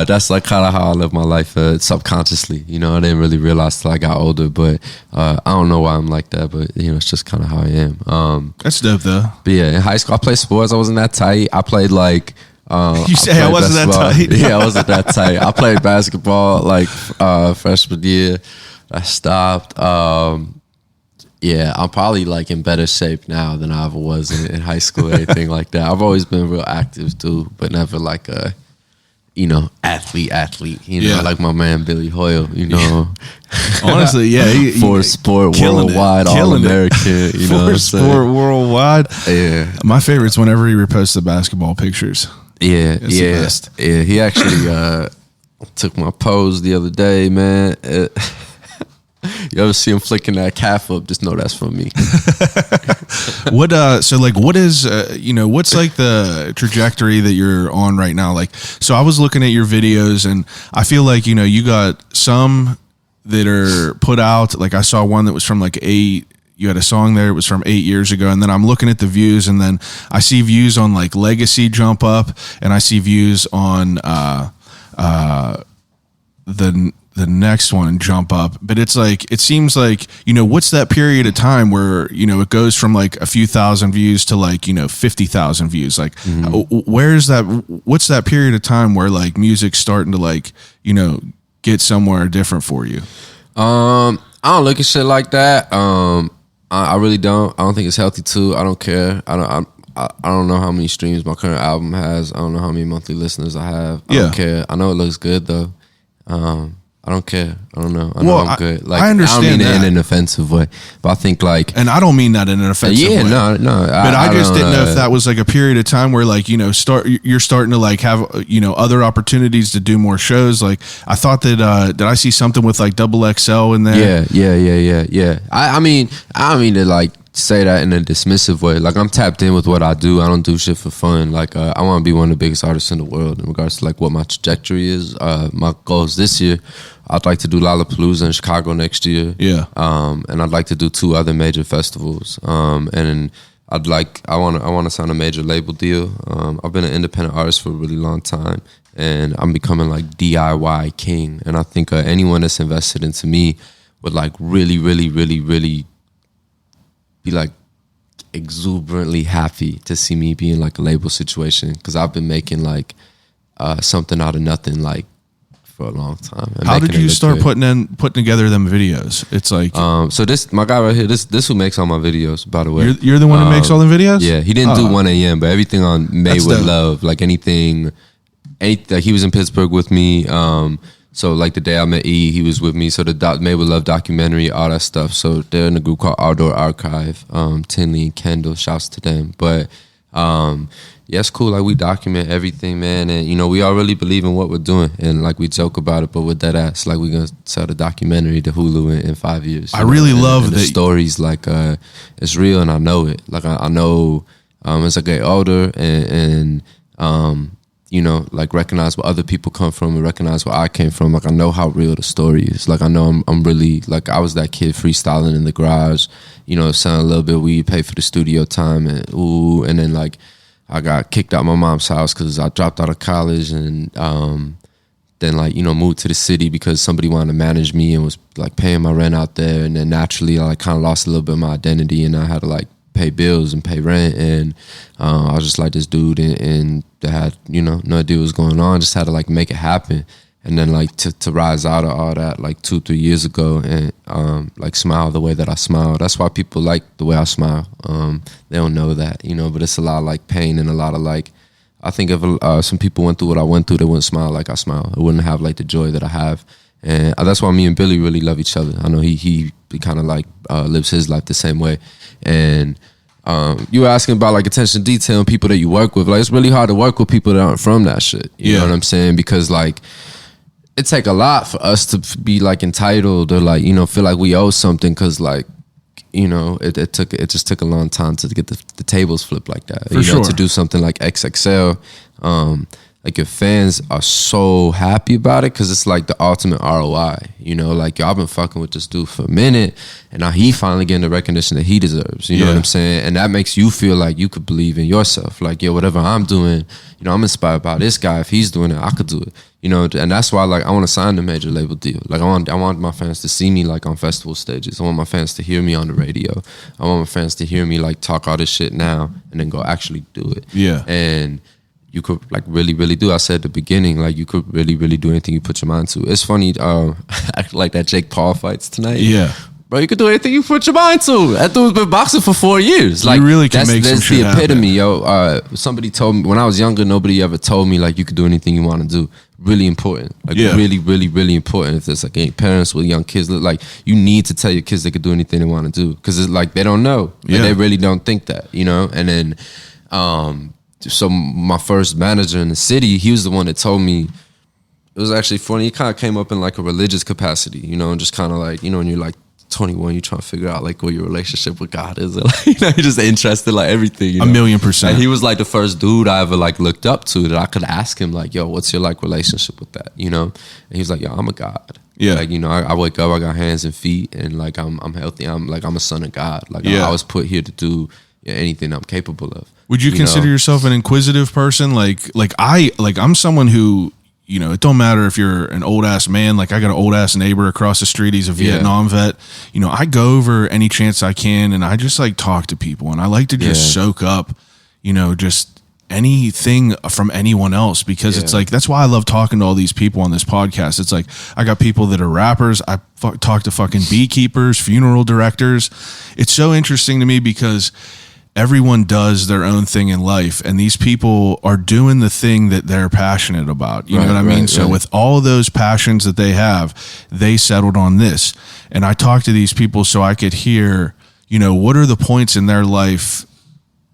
that's like kind of how I live my life subconsciously, you know. I didn't really realize till I got older, but I don't know why I'm like that, but you know, it's just kind of how I am. That's dope though. But yeah, in high school I played sports. I wasn't that tight. I played like you say I wasn't that tight? Yeah, I wasn't that tight. I played basketball like freshman year. I stopped. Yeah, I'm probably like in better shape now than I ever was in high school or anything like that. I've always been real active too, but never like a, you know, athlete, you know, like my man Billy Hoyle, you know. Honestly, yeah. For sport worldwide, All-American, you know what I'm saying? Sport worldwide. Yeah. My favorite's whenever he reposts the basketball pictures. Yeah, It's the best. Yeah, he actually took my pose the other day, man. You ever see him flicking that calf up, just know that's from me. So like what is you know, what's like the trajectory that you're on right now? Like, so I was looking at your videos, and I feel like, you know, you got some that are put out. Like I saw one that was from like you had a song there, it was from 8 years ago, and then I'm looking at the views, and then I see views on like Legacy jump up, and I see views on the next one jump up. But it's like, it seems like, you know, what's that period of time where, you know, it goes from like a few thousand views to like, you know, 50,000 views? Like, where's that, what's that period of time where like music's starting to like, you know, get somewhere different for you? I don't look at shit like that. I really don't. I don't think it's healthy too. I don't care. I don't know how many streams my current album has. I don't know how many monthly listeners I have. I don't care. I know it looks good though. I don't care. I don't know. I know I'm good. Like, I understand I don't mean that it in an offensive way, but I think like, and I don't mean that in an offensive way. No. But I just didn't know if that was like a period of time where like, you know, you're starting to like have, you know, other opportunities to do more shows. Like I thought that did I see something with like XXL in there? Yeah. I mean, I don't mean to like say that in a dismissive way. Like I'm tapped in with what I do. I don't do shit for fun. Like I want to be one of the biggest artists in the world in regards to like what my trajectory is. My goals this year, I'd like to do Lollapalooza in Chicago next year. Yeah. And I'd like to do 2 other major festivals. And I want to sign a major label deal. I've been an independent artist for a really long time, and I'm becoming like DIY king. And I think anyone that's invested into me would like really be like exuberantly happy to see me be in like a label situation, because I've been making like something out of nothing like for a long time. How did you start putting together them videos? It's like so this my guy right here, this who makes all my videos, by the way. You're the one who makes all the videos? Yeah, he didn't do 1 a.m., but everything on Made with Love, like anything like he was in Pittsburgh with me. So like the day I met E, he was with me. So the Made with Love documentary, all that stuff. So they're in a group called Outdoor Archive. Tinley and Kendall, shouts to them. But yeah, it's cool. Like we document everything, man. And you know, we all really believe in what we're doing. And like we joke about it, but with that ass, like we're gonna sell the documentary to Hulu in 5 years. I really love the stories. Like it's real, and I know it. Like I know as I get older and you know, like recognize where other people come from and recognize where I came from. Like I know how real the story is. Like I know I'm really, like I was that kid freestyling in the garage, you know, selling a little bit of weed, pay for the studio time, and then like I got kicked out of my mom's house because I dropped out of college, and then like, you know, moved to the city because somebody wanted to manage me and was like paying my rent out there. And then naturally I like kind of lost a little bit of my identity, and I had to like pay bills and pay rent. And I was just like this dude and that had, you know, no idea what was going on, just had to like make it happen. And then like to rise out of all that like 2-3 years ago and like smile the way that I smile. That's why people like the way I smile. They don't know that, you know, but it's a lot of like pain and a lot of like, I think if some people went through what I went through, they wouldn't smile like I smile. It wouldn't have like the joy that I have. And that's why me and Billy really love each other. I know he kind of like lives his life the same way. And you were asking about like attention to detail and people that you work with. Like it's really hard to work with people that aren't from that shit. You know what I'm saying? Because like it take a lot for us to be like entitled or like, you know, feel like we owe something, because like, you know, it just took a long time to get the tables flipped like that. For sure. To do something like XXL, like your fans are so happy about it because it's like the ultimate ROI. You know, like y'all been fucking with this dude for a minute, and now he finally getting the recognition that he deserves. You know what I'm saying? And that makes you feel like you could believe in yourself. Like, yo, whatever I'm doing, you know, I'm inspired by this guy. If he's doing it, I could do it. You know, and that's why like I want to sign a major label deal. Like I want my fans to see me like on festival stages. I want my fans to hear me on the radio. I want my fans to hear me like talk all this shit now and then go actually do it. Yeah. And you could like really, really do. I said at the beginning, like you could really, really do anything you put your mind to. It's funny, like that Jake Paul fights tonight. Yeah. Bro, you could do anything you put your mind to. That dude's been boxing for 4 years. Like you really can make some shit the epitome, happen. yo. Somebody told me when I was younger, nobody ever told me like you could do anything you want to do. Really important. Like really, really, really important. If there's like any parents with young kids, like you need to tell your kids they could do anything they want to do, because it's like they don't know. Like, they really don't think that, you know. And then, so my first manager in the city, he was the one that told me. It was actually funny. He kind of came up in like a religious capacity, you know, and just kind of like, you know, when you're like 21, you're trying to figure out like what your relationship with God is. Like, you know, you're just interested in like everything. You know? 1,000,000%. And he was like the first dude I ever like looked up to that I could ask him like, yo, what's your like relationship with that? You know? And he was like, yo, I'm a God. Yeah. Like, you know, I wake up, I got hands and feet, and like I'm healthy. I'm a son of God. Like I was put here to do anything I'm capable of. Would you consider yourself an inquisitive person? I'm someone who, you know, it don't matter if you're an old ass man. Like I got an old ass neighbor across the street. He's a Vietnam vet. You know, I go over any chance I can, and I just like talk to people, and I like to just soak up, you know, just anything from anyone else, because it's like, that's why I love talking to all these people on this podcast. It's like, I got people that are rappers. I talk to fucking beekeepers, funeral directors. It's so interesting to me because everyone does their own thing in life, and these people are doing the thing that they're passionate about. You know what I mean? So with all of those passions that they have, they settled on this. And I talk to these people so I could hear, you know, what are the points in their life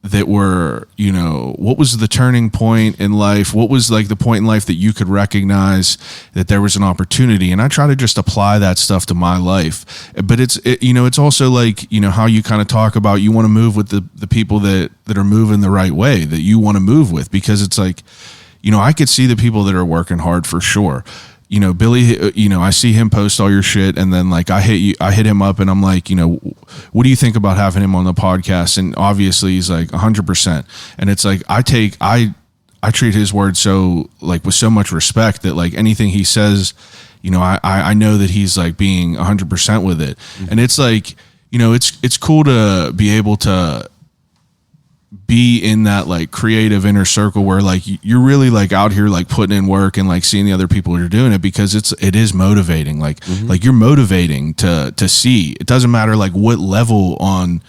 that were, you know, what was the turning point in life? What was like the point in life that you could recognize that there was an opportunity? And I try to just apply that stuff to my life. But it's also like, you know, how you kind of talk about, you want to move with the people that are moving the right way, that you want to move with, because it's like, you know, I could see the people that are working hard for sure. You know, Billy, you know, I see him post all your shit, and then like I hit him up and I'm like, you know, what do you think about having him on the podcast? And obviously he's like 100%. And it's like, I treat his words so like with so much respect that like anything he says, you know, I know that he's like being 100% with it. And it's like, you know, it's cool to be able to be in that like creative inner circle where like you're really like out here like putting in work and like seeing the other people who are doing it, because it is motivating. Like like you're motivating to see. It doesn't matter like what level on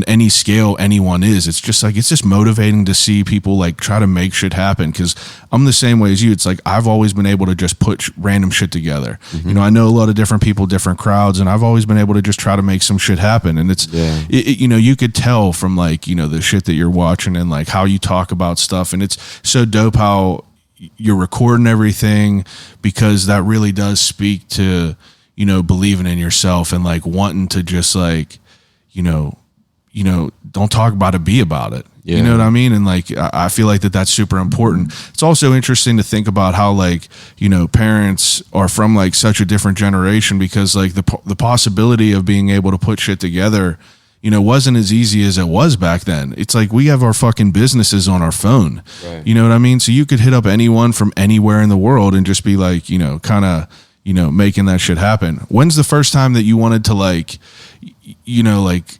any scale anyone is. It's just like, it's just motivating to see people like try to make shit happen. Cause I'm the same way as you. It's like, I've always been able to just put random shit together. You know, I know a lot of different people, different crowds, and I've always been able to just try to make some shit happen. And it's, you know, you could tell from like, you know, the shit that you're watching and like how you talk about stuff. And it's so dope how you're recording everything, because that really does speak to, you know, believing in yourself and like wanting to just like, you know, don't talk about it, be about it. Yeah. You know what I mean? And like, I feel like that's super important. It's also interesting to think about how like, parents are from like such a different generation, because like the possibility of being able to put shit together, wasn't as easy as it was back then. It's like we have our fucking businesses on our phone. Right. You know what I mean? So you could hit up anyone from anywhere in the world and just be like, kind of, making that shit happen. When's the first time that you wanted to like, like,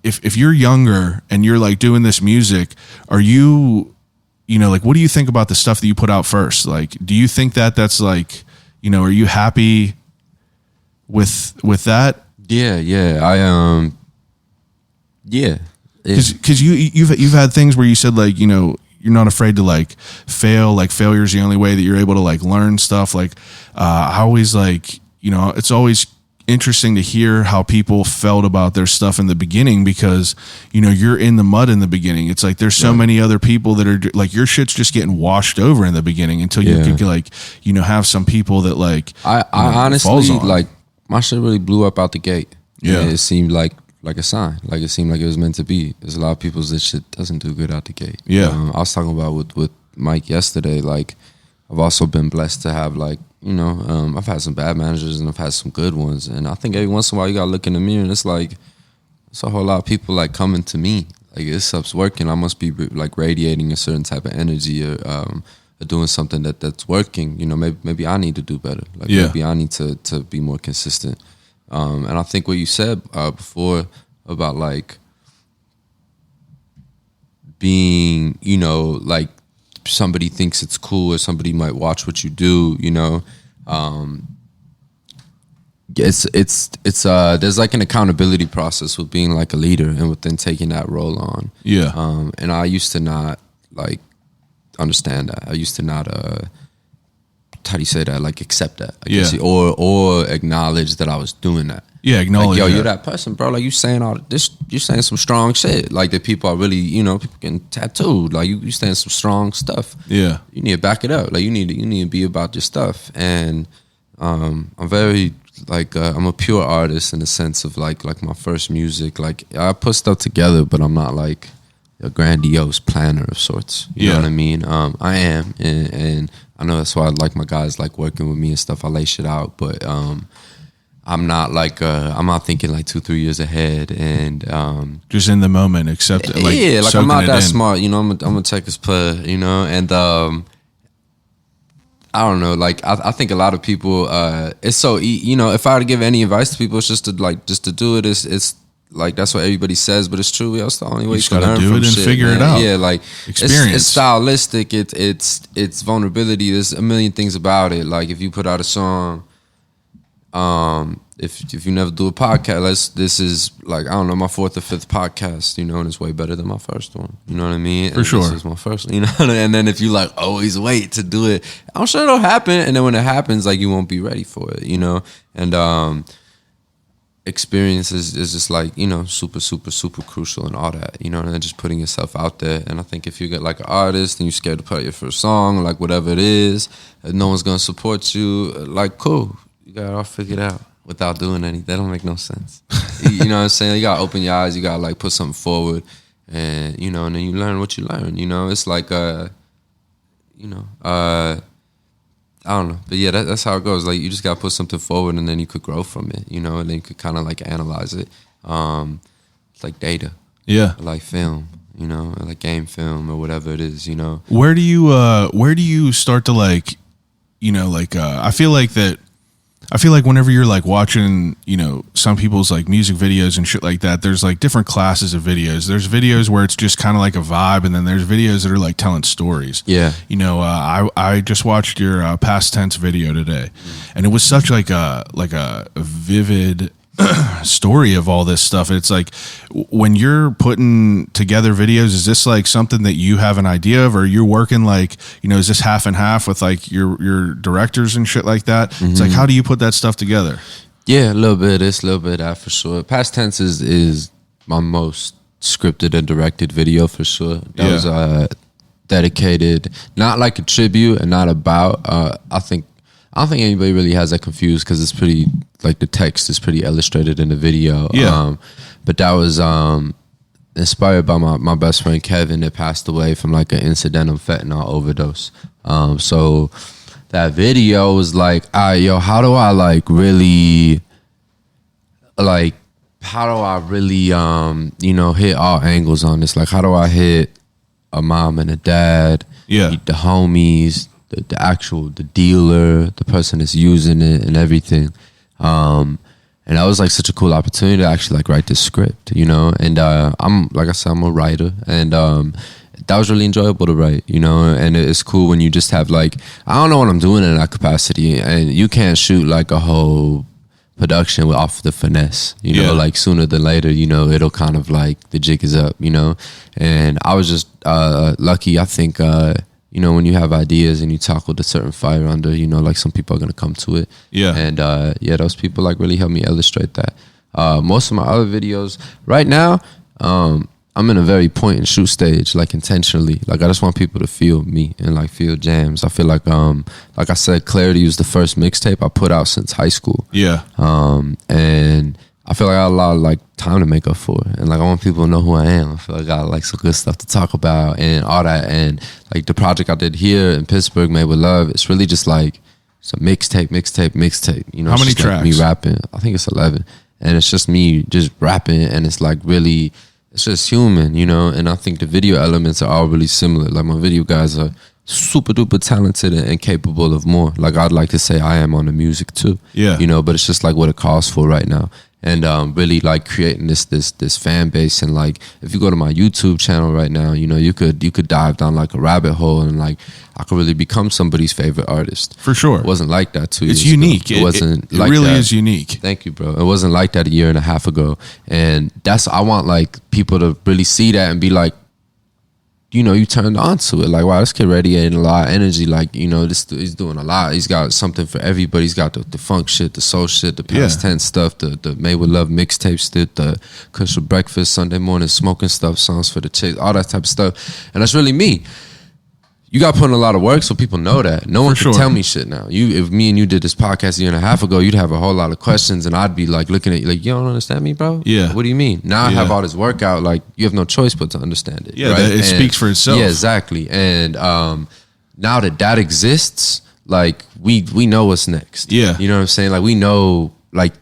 if you're younger and you're like doing this music, are you, like, what do you think about the stuff that you put out first? Like, do you think that that's like, are you happy with that? Yeah. Because you've had things where you said like, you're not afraid to like fail. Like failure is the only way that you're able to like learn stuff. Like I always like, it's always interesting to hear how people felt about their stuff in the beginning, because you're in the mud in the beginning. It's like there's so many other people that are like, your shit's just getting washed over in the beginning until you could like have some people that like I honestly like my shit really blew up out the gate. Yeah, and it seemed like a sign. Like it seemed like it was meant to be. There's a lot of people's that shit doesn't do good out the gate. Yeah, I was talking about with Mike yesterday. Like I've also been blessed to have like I've had some bad managers and I've had some good ones. And I think every once in a while you gotta look in the mirror and it's like it's a whole lot of people like coming to me. Like this stuff's working. I must be like radiating a certain type of energy or doing something that's working. Maybe I need to do better. Like maybe I need to be more consistent. And I think what you said before about like being, like somebody thinks it's cool or somebody might watch what you do, it's there's like an accountability process with being like a leader and within taking that role on. Yeah. And I used to not like understand that. I used to not how do you say that? Like accept that, I guess, or acknowledge that I was doing that. Yeah, acknowledge. Like, yo, that. you're that person, bro. Like you saying all this, you're saying some strong shit. Like that people are really, people getting tattooed. Like you saying some strong stuff. Yeah, you need to back it up. Like you need to be about your stuff. And I'm very like I'm a pure artist in the sense of like my first music. Like I put stuff together, but I'm not like a grandiose planner of sorts. You know what I mean? I am, and I know that's why I like my guys like working with me and stuff. I lay shit out, but I'm not like I'm not thinking like 2-3 years ahead and just in the moment, accept it. Like, like I'm not that smart, I'm a Texas player, and I don't know, like I think a lot of people it's so if I were to give any advice to people, it's just to do it. It's like that's what everybody says, but it's true. That's the only way you can learn do from it and shit, figure man. it out. Yeah, like experience. It's stylistic. It's vulnerability. There's a million things about it. Like if you put out a song, if you never do a podcast, this is like I don't know, my 4th or 5th podcast, and it's way better than my first one. You know what I mean? For sure. This is my first one, and then if you like always wait to do it, I'm sure it'll happen. And then when it happens, like you won't be ready for it, and experience is just like super super crucial and all that, and then just putting yourself out there. And I think if you get like an artist and you're scared to put out your first song, like whatever it is, no one's gonna support you, like cool, you got it all figured out without doing anything. That don't make no sense. You know what I'm saying? You gotta open your eyes, you gotta like put something forward, and and then you learn what you learn. It's like I don't know, but yeah, that's how it goes. Like you just gotta put something forward, and then you could grow from it, and then you could kind of like analyze it. It's like data, or like film, or like game film or whatever it is, Where do you start to like, I feel like whenever you're like watching, some people's like music videos and shit like that, there's like different classes of videos. There's videos where it's just kind of like a vibe, and then there's videos that are like telling stories. Yeah. I just watched your past tense video today, and it was such like a vivid story of all this stuff. It's like when you're putting together videos, is this like something that you have an idea of, or you're working like, is this half and half with like your directors and shit like that? Mm-hmm. It's like, how do you put that stuff together? Yeah, a little bit of this, a little bit of that for sure. Past tense is my most scripted and directed video for sure. That was dedicated, not like a tribute and not about, I don't think anybody really has that confused because it's pretty, like the text is pretty illustrated in the video. Yeah. But that was inspired by my best friend Kevin that passed away from like an incidental fentanyl overdose. So that video was like, all right, yo, how do I like really, like, how do I really, you know, hit all angles on this? Like, how do I hit a mom and a dad, the homies, the dealer, the person that's using it and everything. And that was like such a cool opportunity to actually like write this script, you know? And I'm, like I said, I'm a writer, and that was really enjoyable to write, you know? And it's cool when you just have like, I don't know what I'm doing in that capacity, and you can't shoot like a whole production off the finesse, you know? Like sooner than later, you know, it'll kind of like, the jig is up, you know? And I was just lucky, I think, you know, when you have ideas and you tackled a certain fire under, you know, like some people are going to come to it. Yeah. And those people like really helped me illustrate that. Most of my other videos right now, I'm in a very point and shoot stage, like intentionally. Like I just want people to feel me and like feel Jams. I feel like I said, Clarity was the first mixtape I put out since high school. Yeah. And I feel like I got a lot of like time to make up for it. And like I want people to know who I am. I feel like I got like some good stuff to talk about and all that. And like the project I did here in Pittsburgh, Made with Love, it's really just like it's a mixtape. You know, how many tracks? Like me rapping. I think it's 11. And it's just me just rapping, and it's like really, it's just human, you know. And I think the video elements are all really similar. Like my video guys are super duper talented and capable of more. Like I'd like to say I am on the music too. Yeah. You know, but it's just like what it calls for right now. And really like creating this fan base. And like if you go to my YouTube channel right now, you know, you could dive down like a rabbit hole, and like I could really become somebody's favorite artist. For sure. It wasn't like that 2 years ago. It's unique. It wasn't it like really that. is unique. Thank you, bro. It wasn't like that a year and a half ago. And I want like people to really see that and be like, you know, you turned on to it. Like, wow, this kid radiating a lot of energy. Like, you know, he's doing a lot. He's got something for everybody. He's got the funk shit, the soul shit, the past tense stuff, the Made with Love mixtapes, the Kush for Breakfast, Sunday morning smoking stuff, songs for the chicks, all that type of stuff. And that's really me. You got to put in a lot of work so people know that. No one can tell me shit now. If me and you did this podcast a year and a half ago, you'd have a whole lot of questions, and I'd be like looking at you like, you don't understand me, bro? Yeah. What do you mean? Now I have all this work out, like you have no choice but to understand it. Yeah, right? It speaks for itself. Yeah, exactly. And now that exists, like we know what's next. Yeah. You know what I'm saying? Like we know like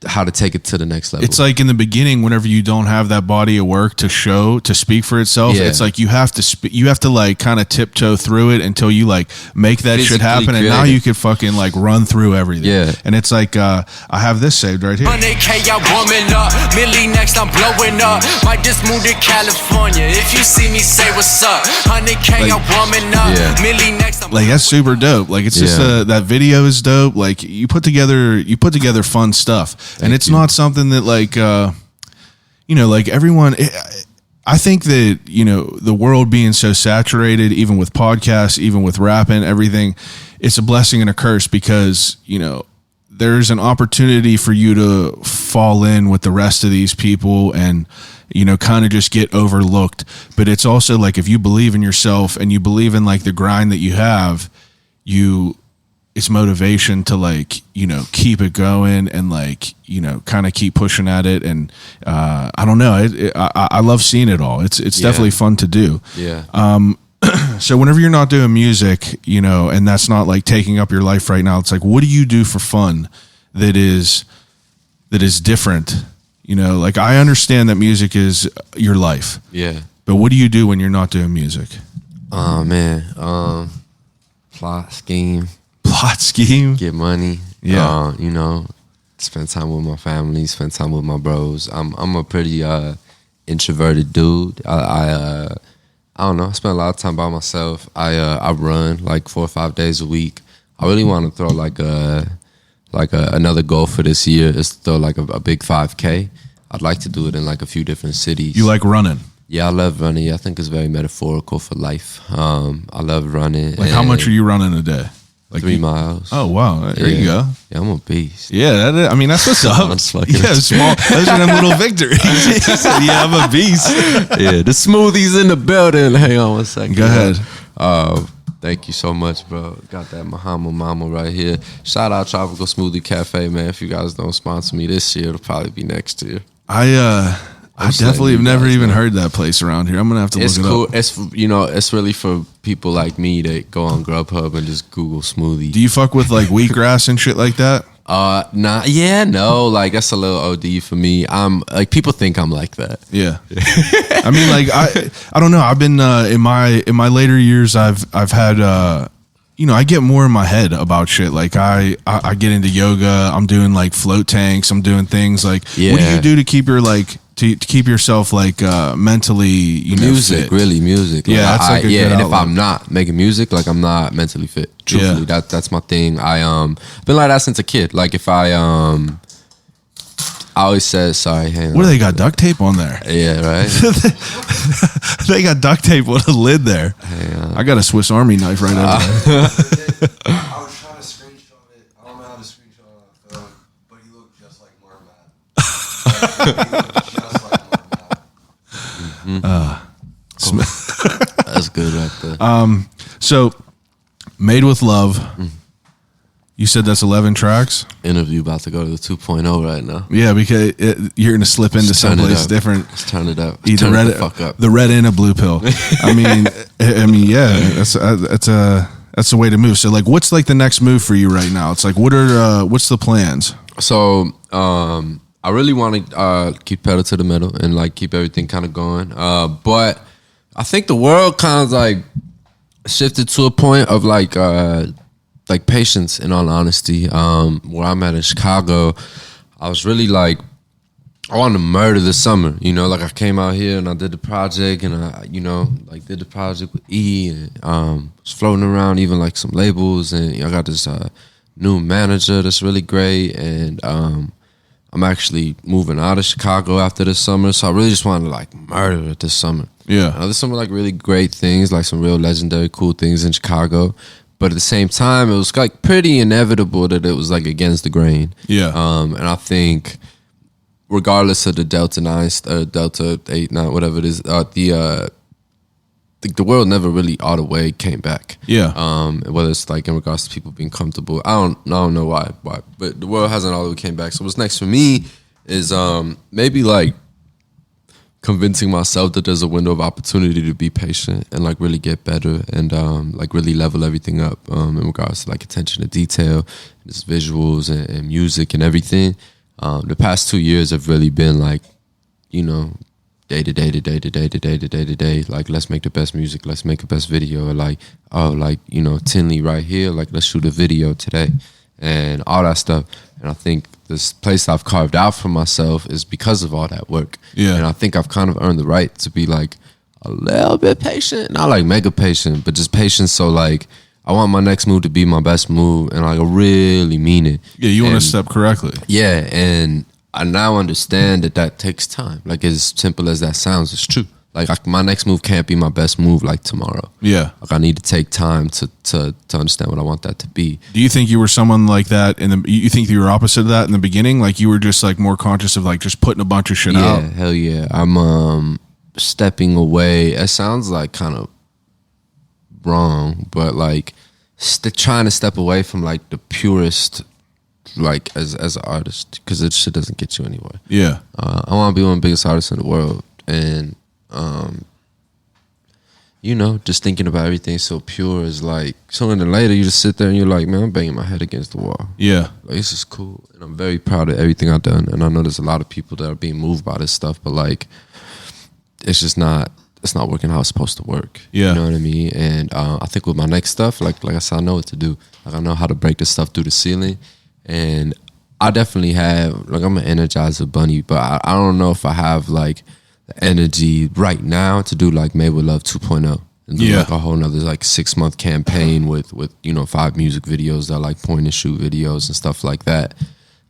how to take it to the next level. It's like in the beginning, whenever you don't have that body of work to speak for itself, it's like you have to like kind of tiptoe through it until you like make that shit happen, and now you could fucking like run through everything. Yeah. And it's like I have this saved right here. 100K, I'm warming up. Millie next, I'm blowing up. Might just move to California. If you see me, say what's up. 100K, I'm warming up. Millie next, I'm like that's super dope. Like it's just that video is dope. Like you put together fun stuff. And it's not something that like, you know, like everyone, I think that, you know, the world being so saturated, even with podcasts, even with rap and everything, it's a blessing and a curse because, you know, there's an opportunity for you to fall in with the rest of these people and, you know, kind of just get overlooked. But it's also like, if you believe in yourself and you believe in like the grind that you have, it's motivation to like, you know, keep it going and like, you know, kind of keep pushing at it. And I don't know, I love seeing it all. It's definitely fun to do. Yeah. So whenever you're not doing music, you know, and that's not like taking up your life right now, it's like, what do you do for fun that is different? You know, like I understand that music is your life. Yeah. But what do you do when you're not doing music? Oh man, plot scheme. Get money. Yeah. You know, spend time with my family, spend time with my bros. I'm a pretty introverted dude. I don't know, I spend a lot of time by myself. I run like 4 or 5 days a week. I really want to throw like another goal for this year is to throw like a big 5K. I'd like to do it in like a few different cities. You like running? Yeah, I love running. I think it's very metaphorical for life. I love running. Like how much are you running a day? Like 3 miles. Oh wow! There you go. Yeah, I'm a beast. Yeah, I mean that's what's up. Yeah, small. Those are them little victories. Yeah, I'm a beast. Yeah, the smoothies in the building. Hang on one second. Go ahead. Thank you so much, bro. Got that Mahama Mama right here. Shout out Tropical Smoothie Cafe, man. If you guys don't sponsor me this year, it'll probably be next year. I definitely have never even heard that place around here. I'm gonna have to look it cool. up. It's it's really for people like me that go on Grubhub and just Google smoothie. Do you fuck with like wheatgrass and shit like that? Nah, yeah, no, like that's a little OD for me. I'm like, people think I'm like that. Yeah, I mean, like I don't know. I've been in my later years. I've had I get more in my head about shit. Like I get into yoga. I'm doing like float tanks. I'm doing things like. Yeah. What do you do to keep your to keep yourself like mentally music, fit? really music. Like, yeah, that's like a good and outlet. if I'm not making music, like I'm not mentally fit. Truthfully, that's my thing. I been like that since a kid. Like if I always said sorry. Hang What do they got duct tape on there? Yeah, right. They got duct tape with a lid there. I got a Swiss Army knife right over there. I was trying to screenshot it. I don't know how to screenshot it on my phone, but he looked just like Marmat. That's good right there. So, Made with Love. You said that's 11 tracks? Interview about to go to the 2.0 right now. Yeah, because you're going to slip into Let's turn it someplace up. different. Let's turn it up. Either Turn red, it the fuck up. the red and a blue pill. I mean, yeah, that's the way to move. So, like, what's like the next move for you right now? It's like, what's the plans? So, I really want to keep pedal to the metal and like keep everything kind of going. But I think the world kind of like shifted to a point of like patience, in all honesty. Where I'm at in Chicago, I was really like, I wanted to murder this summer, like I came out here and I did the project and I, like did the project with E and was floating around even like some labels and I got this new manager that's really great and I'm actually moving out of Chicago after this summer, so I really just wanted to like murder it this summer. Yeah. There's some like really great things, like some real legendary cool things in Chicago. But at the same time, it was like pretty inevitable that it was like against the grain. Yeah. And I think regardless of the Delta 9, Delta 8, 9, whatever it is, the world never really all the way came back. Yeah. Whether it's like in regards to people being comfortable, I don't know why, but the world hasn't all the way came back. So what's next for me is maybe like convincing myself that there's a window of opportunity to be patient and like really get better and like really level everything up in regards to like attention to detail, just visuals and music and everything. The past 2 years have really been like, day to day. Like, let's make the best music. Let's make the best video. Or like, Tinley right here. Like, let's shoot a video today, and all that stuff. And I think this place I've carved out for myself is because of all that work. Yeah. And I think I've kind of earned the right to be like a little bit patient, not like mega patient, but just patient. So like, I want my next move to be my best move, and like I really mean it. Yeah, you want to step correctly. Yeah, and I now understand that takes time. Like, as simple as that sounds, it's true. Like, my next move can't be my best move like tomorrow. Yeah. Like, I need to take time to understand what I want that to be. Do you think you were someone like that you think you were opposite of that in the beginning? Like, you were just like more conscious of like just putting a bunch of shit out? Yeah, hell yeah. I'm stepping away. It sounds like kind of wrong, but like trying to step away from like the purest, like as an artist, because it shit doesn't get you anywhere. Yeah. I want to be one of the biggest artists in the world, and just thinking about everything so pure is like, sooner than later you just sit there and you're like, man, I'm banging my head against the wall. Yeah. Like, this is cool, and I'm very proud of everything I've done, and I know there's a lot of people that are being moved by this stuff, but like, it's not working how it's supposed to work. Yeah. You know what I mean? And I think with my next stuff, like I said, I know what to do. Like, I know how to break this stuff through the ceiling. And I definitely have, like, I'm an Energizer bunny, but I don't know if I have like the energy right now to do like Made with Love 2.0 and do like a whole nother like 6-month campaign with 5 music videos that are like point and shoot videos and stuff like that.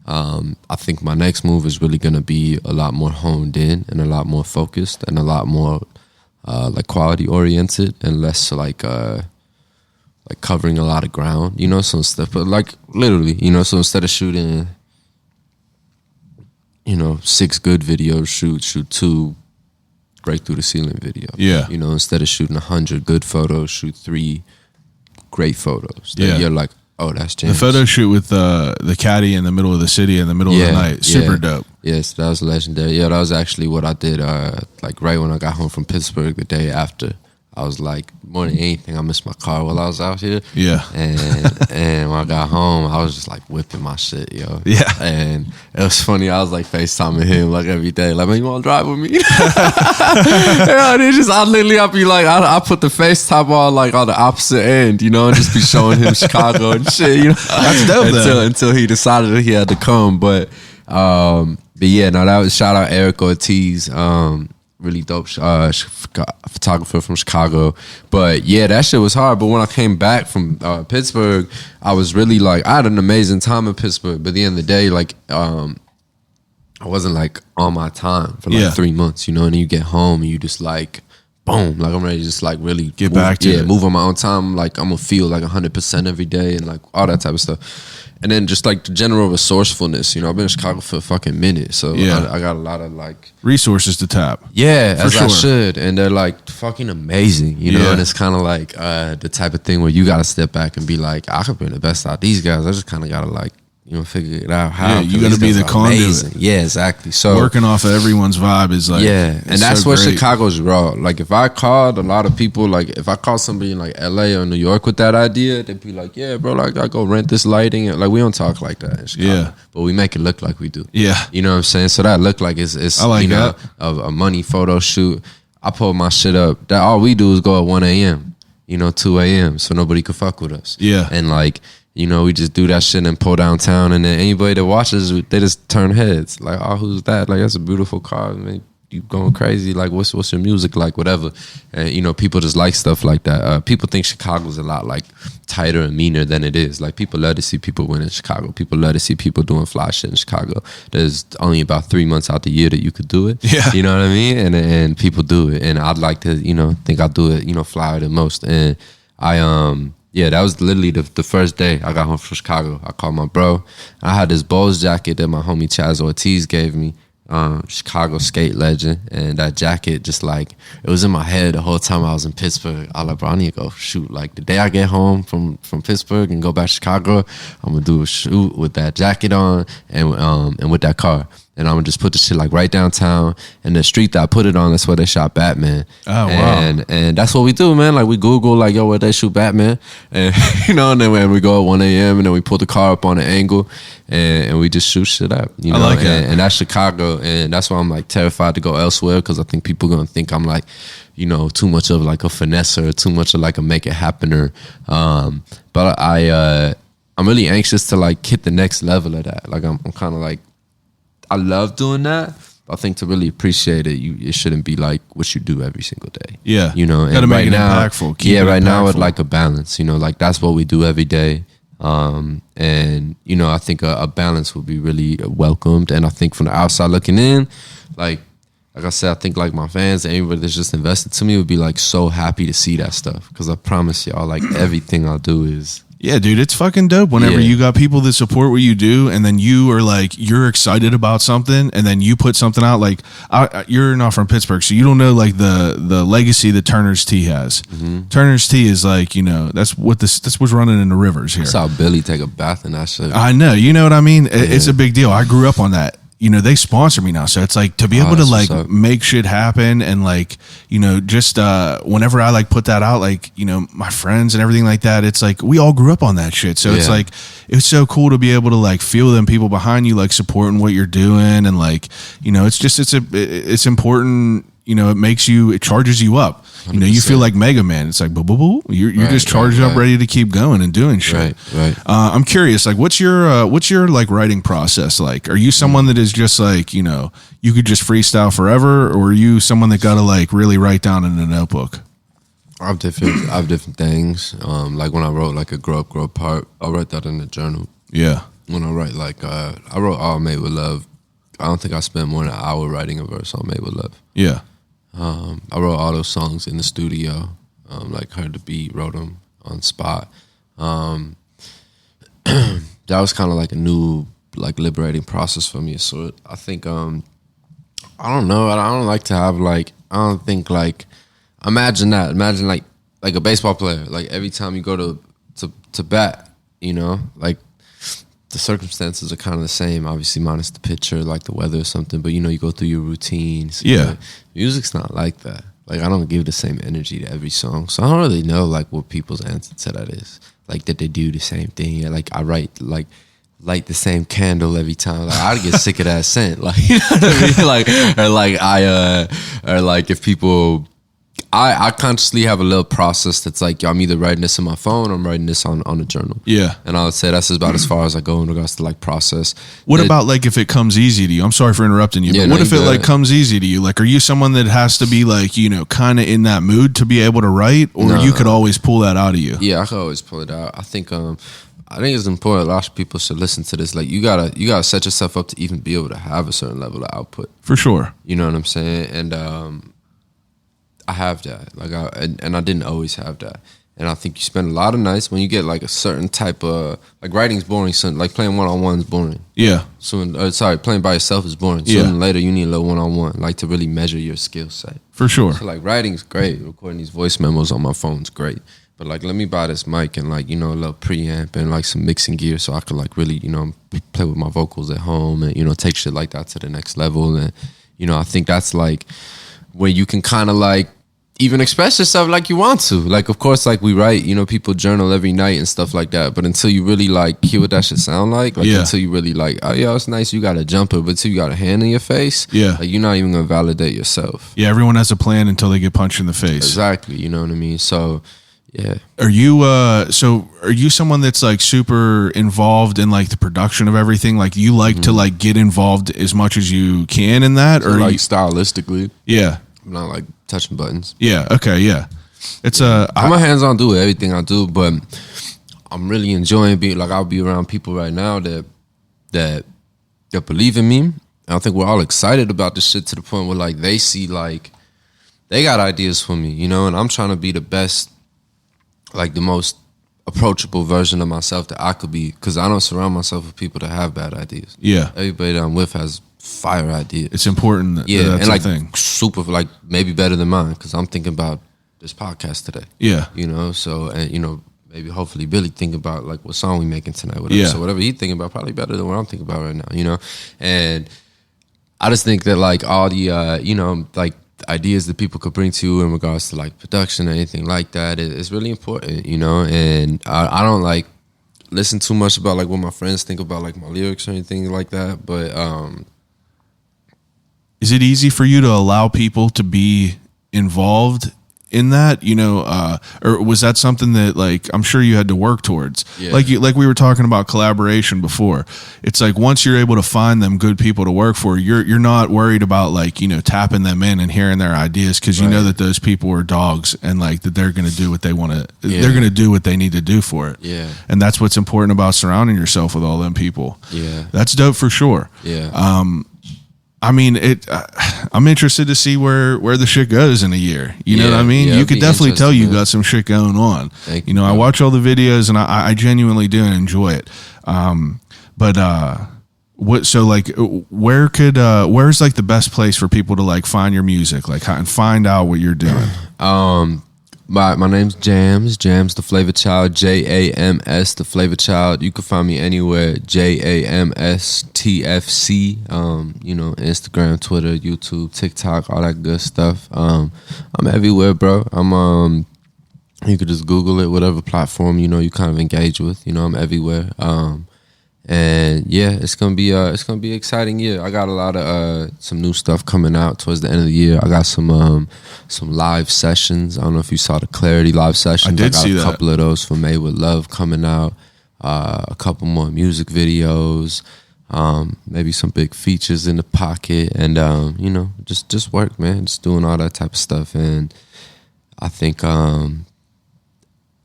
I think my next move is really gonna be a lot more honed in and a lot more focused and a lot more like quality oriented and less like covering a lot of ground, so instead, but like literally, so instead of shooting 6 good videos, shoot 2 break through the ceiling video. Yeah. Instead of shooting 100 good photos, shoot 3 great photos that Yeah. you're like, Oh, that's The James. photo shoot with the caddy in the middle of the city in the middle of the night. Super dope. Yes, that was legendary. Yeah, that was actually what I did. Like right when I got home from Pittsburgh, the day after. I was like, more than anything, I missed my car while I was out here. Yeah. And when I got home, I was just like whipping my shit, yo. Yeah. And it was funny. I was like FaceTiming him like every day. Like, man, you want to drive with me? I'd be like, I put the FaceTime on like on the opposite end, you know, and just be showing him Chicago and shit, you know. That's dope, until he decided that he had to come. But yeah, no, that was shout out Eric Ortiz. Really dope photographer from Chicago. But yeah, that shit was hard. But when I came back from Pittsburgh, I was really like, I had an amazing time in Pittsburgh. But at the end of the day, like, I wasn't like on my time for like 3 months, you know. And then you get home and you just like, boom, like I'm ready to just like really get back to it. Move on my own time. Like I'm gonna feel like 100% every day and like all that type of stuff. And then just like the general resourcefulness, you know, I've been in Chicago for a fucking minute, so I got a lot of like resources to tap. Yeah, for as sure. I should, and they're like fucking amazing, you know. And it's kind of like the type of thing where you gotta step back and be like, I could bring the best out of these guys. I just kind of gotta like, you know, figure it out how. Yeah, you got to be the conduit. Amazing. Yeah, exactly. So working off of everyone's vibe is like, and that's so where great. Chicago's raw. Like if I called a lot of people, like if I called somebody in like LA or New York with that idea, they'd be like, yeah, bro, like I go rent this lighting. Like we don't talk like that in Chicago, but we make it look like we do. Yeah, you know what I'm saying. So that look like it's I like you know, a money photo shoot. I pull my shit up. That all we do is go at 1 a.m. You know, 2 a.m. so nobody could fuck with us. Yeah, and like. You know, we just do that shit and pull downtown, and then anybody that watches, they just turn heads. Like, oh, who's that? Like, that's a beautiful car. Man, you going crazy? Like, what's your music like? Whatever. And you know, people just like stuff like that. People think Chicago's a lot like tighter and meaner than it is. Like, people love to see people win in Chicago. People love to see people doing fly shit in Chicago. There's only about 3 months out the year that you could do it. Yeah, you know what I mean. And people do it, and I'd like to, you know, think I do it, you know, flyer than most. And yeah, that was literally the first day I got home from Chicago. I called my bro. I had this Bulls jacket that my homie Chaz Ortiz gave me, Chicago skate legend. And that jacket just like, it was in my head the whole time I was in Pittsburgh. I was like, bro, I need to go shoot. Like the day I get home from Pittsburgh and go back to Chicago, I'm going to do a shoot with that jacket on and with that car. And I'm gonna just put the shit like right downtown. And the street that I put it on, that's where they shot Batman. Oh, wow. And that's what we do, man. Like we Google like, yo, where they shoot Batman? And you know, and then when we go at 1 a.m. and then we pull the car up on an angle and we just shoot shit up. You know, I like that. And that's Chicago. And that's why I'm like terrified to go elsewhere, because I think people gonna think I'm like, you know, too much of like a finesser, or too much of like a make it happener. But I'm really anxious to like hit the next level of that. Like I'm kind of like, I love doing that. I think to really appreciate it, it shouldn't be like what you do every single day. Yeah, you know, gotta and make right it now, impactful. Keep it right now impactful. it's like a balance. You know, like that's what we do every day. And you know, I think a balance would be really welcomed. And I think from the outside looking in, like I said, I think like my fans and everybody that's just invested to me would be like so happy to see that stuff. Because I promise y'all, like everything I'll do is. Yeah, dude, it's fucking dope whenever you got people that support what you do, and then you are like, you're excited about something, and then you put something out. Like, you're not from Pittsburgh, so you don't know like the legacy that Turner's Tea has. Mm-hmm. Turner's Tea is like, you know, that's what's running in the rivers here. I saw Billy take a bath in that shit. I know, you know what I mean? It's a big deal. I grew up on that. You know, they sponsor me now. So it's like to be able to like make shit happen and like, you know, just whenever I like put that out, like, you know, my friends and everything like that, it's like we all grew up on that shit. So it's like, it's so cool to be able to like feel them people behind you, like supporting what you're doing. And like, you know, it's important. You know, it charges you up. 100%. You know, you feel like Mega Man. It's like, boo, boo, boo. You're just charged up, ready to keep going and doing shit. Right. I'm curious, like, what's your like writing process like? Are you someone that is just like, you know, you could just freestyle forever, or are you someone that got to like really write down in a notebook? I have different things. Like when I wrote like a grow up part, I write that in the journal. Yeah. When I write like I wrote All Made with Love. I don't think I spent more than an hour writing a verse on Made with Love. Yeah. I wrote all those songs in the studio, like heard the beat, wrote them on spot. That was kind of like a new, like liberating process for me. So I think, I don't know. I don't like to have like, I don't think like, imagine like a baseball player. Like every time you go to bat, you know, like the circumstances are kind of the same, obviously minus the picture, like the weather or something, but you know, you go through your routines. Yeah. Like, music's not like that. Like I don't give the same energy to every song. So I don't really know like what people's answer to that is. Like that they do the same thing. Yeah, like I write like light the same candle every time. Like I'd get sick of that scent. Like you know what I mean? Or like if people I consciously have a little process that's like, yo, I'm either writing this in my phone or I'm writing this on a journal. Yeah. And I would say that's about as far as I go in regards to like process. What about like if it comes easy to you? I'm sorry for interrupting you, Yeah, but no, what if you it like good. comes easy to you? Like, are you someone that has to be like, you know, kind of in that mood to be able to write, or No. you could always pull that out of you? Yeah, I could always pull it out. I think it's important. A lot of people should listen to this. Like you gotta set yourself up to even be able to have a certain level of output. For sure. You know what I'm saying? And I have that. Like and I didn't always have that. And I think you spend a lot of nights when you get like a certain type of like writing's boring. So like playing one-on-one is boring. Yeah. Playing by yourself is boring. Yeah. Sooner or later you need a little one-on-one, like to really measure your skill set. For sure. So like writing's great. Recording these voice memos on my phone's great. But like, let me buy this mic and like, you know, a little preamp and like some mixing gear so I could like really, you know, play with my vocals at home and, you know, take shit like that to the next level. And, you know, I think that's like where you can kind of like even express yourself like you want to. Like, of course, like we write, you know, people journal every night and stuff like that. But until you really like hear what that shit sound like Yeah. until you really like, oh yeah, it's nice, you got a jumper, but until you got a hand in your face, Yeah. like you're not even gonna validate yourself. Yeah, everyone has a plan until they get punched in the face. Exactly, you know what I mean? So yeah. Are you someone that's like super involved in like the production of everything? Like you like to like get involved as much as you can in that, or like you, stylistically, yeah, I'm not like touching buttons. yeah, okay, yeah. It's I'm a hands-on dude, everything I do, but I'm really enjoying being like I'll be around people right now that believe in me. And I think we're all excited about this shit to the point where like they see like they got ideas for me, you know, and I'm trying to be the best, like the most approachable version of myself that I could be, because I don't surround myself with people that have bad ideas. Yeah, Everybody that I'm with has fire ideas. it's important. That, Yeah, that's and like the thing. super, like maybe better than mine, because I'm thinking about this podcast today. Yeah, You know, so and you know, maybe hopefully Billy think about like what song we making tonight, whatever. Yeah. So whatever he thinking about probably better than what I'm thinking about right now, you know. And I just think that like all the you know, like ideas that people could bring to you in regards to like production or anything like that is really important, you know. And I don't like listen too much about like what my friends think about like my lyrics or anything like that, but is it easy for you to allow people to be involved in that, you know, or was that something that like I'm sure you had to work towards? Yeah. Like we were talking about collaboration before. It's like once you're able to find them good people to work for, you're not worried about like, you know, tapping them in and hearing their ideas, because you know that those people are dogs and like that they're going to do what they want to. Yeah. They're going to do what they need to do for it. Yeah. And that's what's important about surrounding yourself with all them people. Yeah. That's dope for sure. Yeah. I mean, I'm interested to see where the shit goes in a year. You know Yeah, what I mean? yeah, You it'd could be definitely tell you interesting, got some shit going on. Thank You know, you, I bro. watch all the videos and I genuinely do enjoy it. So like, where's like the best place for people to like find your music, like and find out what you're doing? My name's JAMS, the Flava Child, JAMS, the Flava Child. You can find me anywhere, JAMSTFC. You know, Instagram, Twitter, YouTube, TikTok, all that good stuff. I'm everywhere, bro. You could just Google it, whatever platform you know you kind of engage with. You know, I'm everywhere. And yeah, it's gonna be an exciting year. I got a lot of some new stuff coming out towards the end of the year. I got some live sessions. I don't know if you saw the Clarity live sessions. I did got see a that. couple of those for Made with Love coming out. A couple more music videos. Maybe some big features in the pocket, and you know, just work, man. Just doing all that type of stuff, and I think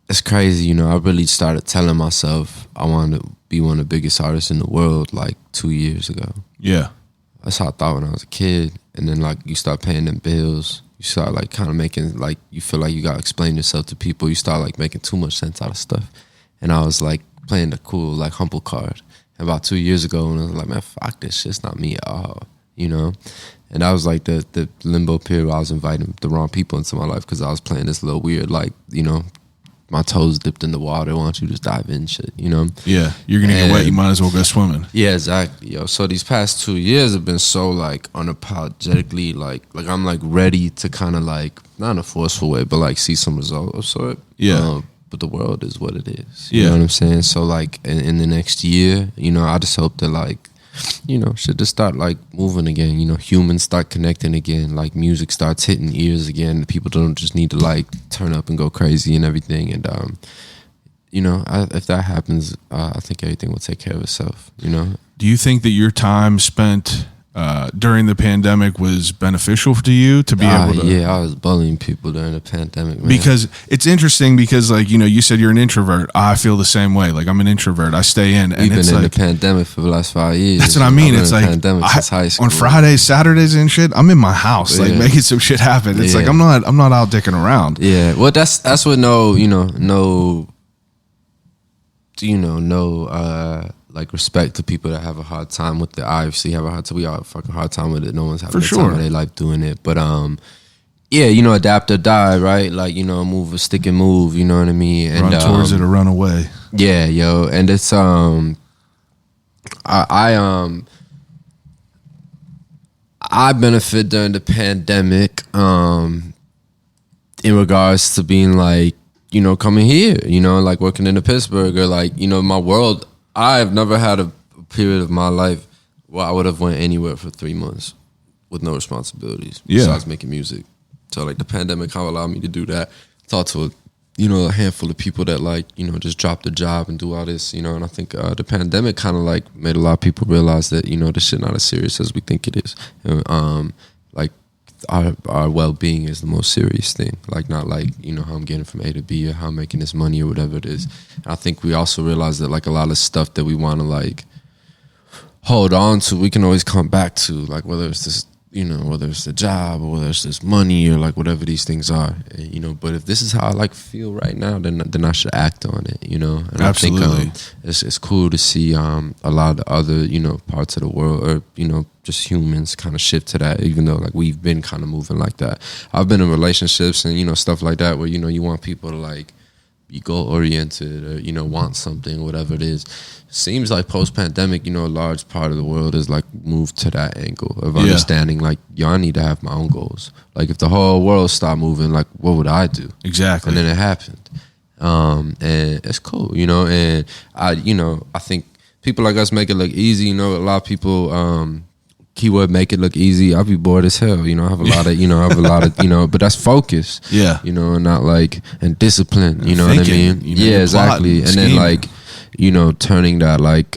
it's crazy, you know. I really started telling myself I wanted to be one of the biggest artists in the world like 2 years ago. Yeah. That's how I thought when I was a kid. And then like you start paying them bills. You start like kind of making like, you feel like you got to explain yourself to people. You start like making too much sense out of stuff. And I was like playing the cool like humble card. And about 2 years ago, and I was like, man, fuck this shit. It's not me at all, you know. And that was like the limbo period where I was inviting the wrong people into my life because I was playing this little weird like, you know, my toes dipped in the water. Why don't you just dive in, shit? You know? Yeah, you're gonna get wet. You might as well go swimming. Yeah, exactly, yo. So these past 2 years have been so like unapologetically like I'm like ready to kind of like not in a forceful way, but like see some result of sort. Yeah. But the world is what it is. You know what I'm saying? So like in the next year, you know, I just hope that like, you know, shit just start like moving again. You know, humans start connecting again. Like music starts hitting ears again. People don't just need to like turn up and go crazy and everything. And you know, if that happens, I think everything will take care of itself. You know. Do you think that your time spent during the pandemic was beneficial to you to be able to? Yeah, I was bullying people during the pandemic, man. Because it's interesting because like, you know, you said you're an introvert. I feel the same way. Like I'm an introvert. I stay in. We've and it's been in like, the pandemic for the last 5 years. That's what I mean. It's like pandemic since high school. On Fridays, Saturdays and shit, I'm in my house, like making some shit happen. It's like I'm not out dicking around. Yeah. Well, that's what no like respect to people that have a hard time with it. I obviously have a hard time. We all have a fucking hard time with it. No one's having a time of their life doing it. But yeah, you know, adapt or die, right? Like, you know, move or stick and move, you know what I mean? And run towards it or run away. Yeah, yo. And it's I benefit during the pandemic in regards to being like, you know, coming here, you know, like working in Pittsburgh or like, you know, my world. I've never had a period of my life where I would have went anywhere for 3 months with no responsibilities besides making music. So like the pandemic kind of allowed me to do that. Talk to a handful of people that like, you know, just dropped a job and do all this, you know. And I think the pandemic kind of like made a lot of people realize that, you know, this shit not as serious as we think it is. And, like our well-being is the most serious thing. Like not like, you know, how I'm getting from A to B or how I'm making this money or whatever it is. And I think we also realize that like a lot of stuff that we want to like hold on to, we can always come back to, like whether it's this, you know, whether it's the job or whether it's this money or like whatever these things are, you know. But if this is how I like feel right now, then I should act on it, you know. And absolutely. I think it's cool to see a lot of other, you know, parts of the world or, you know, just humans kind of shift to that, even though like we've been kind of moving like that. I've been in relationships and, you know, stuff like that where, you know, you want people to like be goal oriented or, you know, want something, whatever it is. Seems like post pandemic, you know, a large part of the world is like moved to that angle of understanding like, yo, I need to have my own goals. Like if the whole world stopped moving, like what would I do? Exactly. And then it happened. And it's cool, you know, and I think people like us make it look easy, you know. A lot of people keyword make it look easy. I'll be bored as hell, you know. I have a lot of, you know, but that's focus. Yeah. You know, and not like, and discipline, you know thinking, what I mean? You know, yeah, exactly. And then like, you know, turning that like,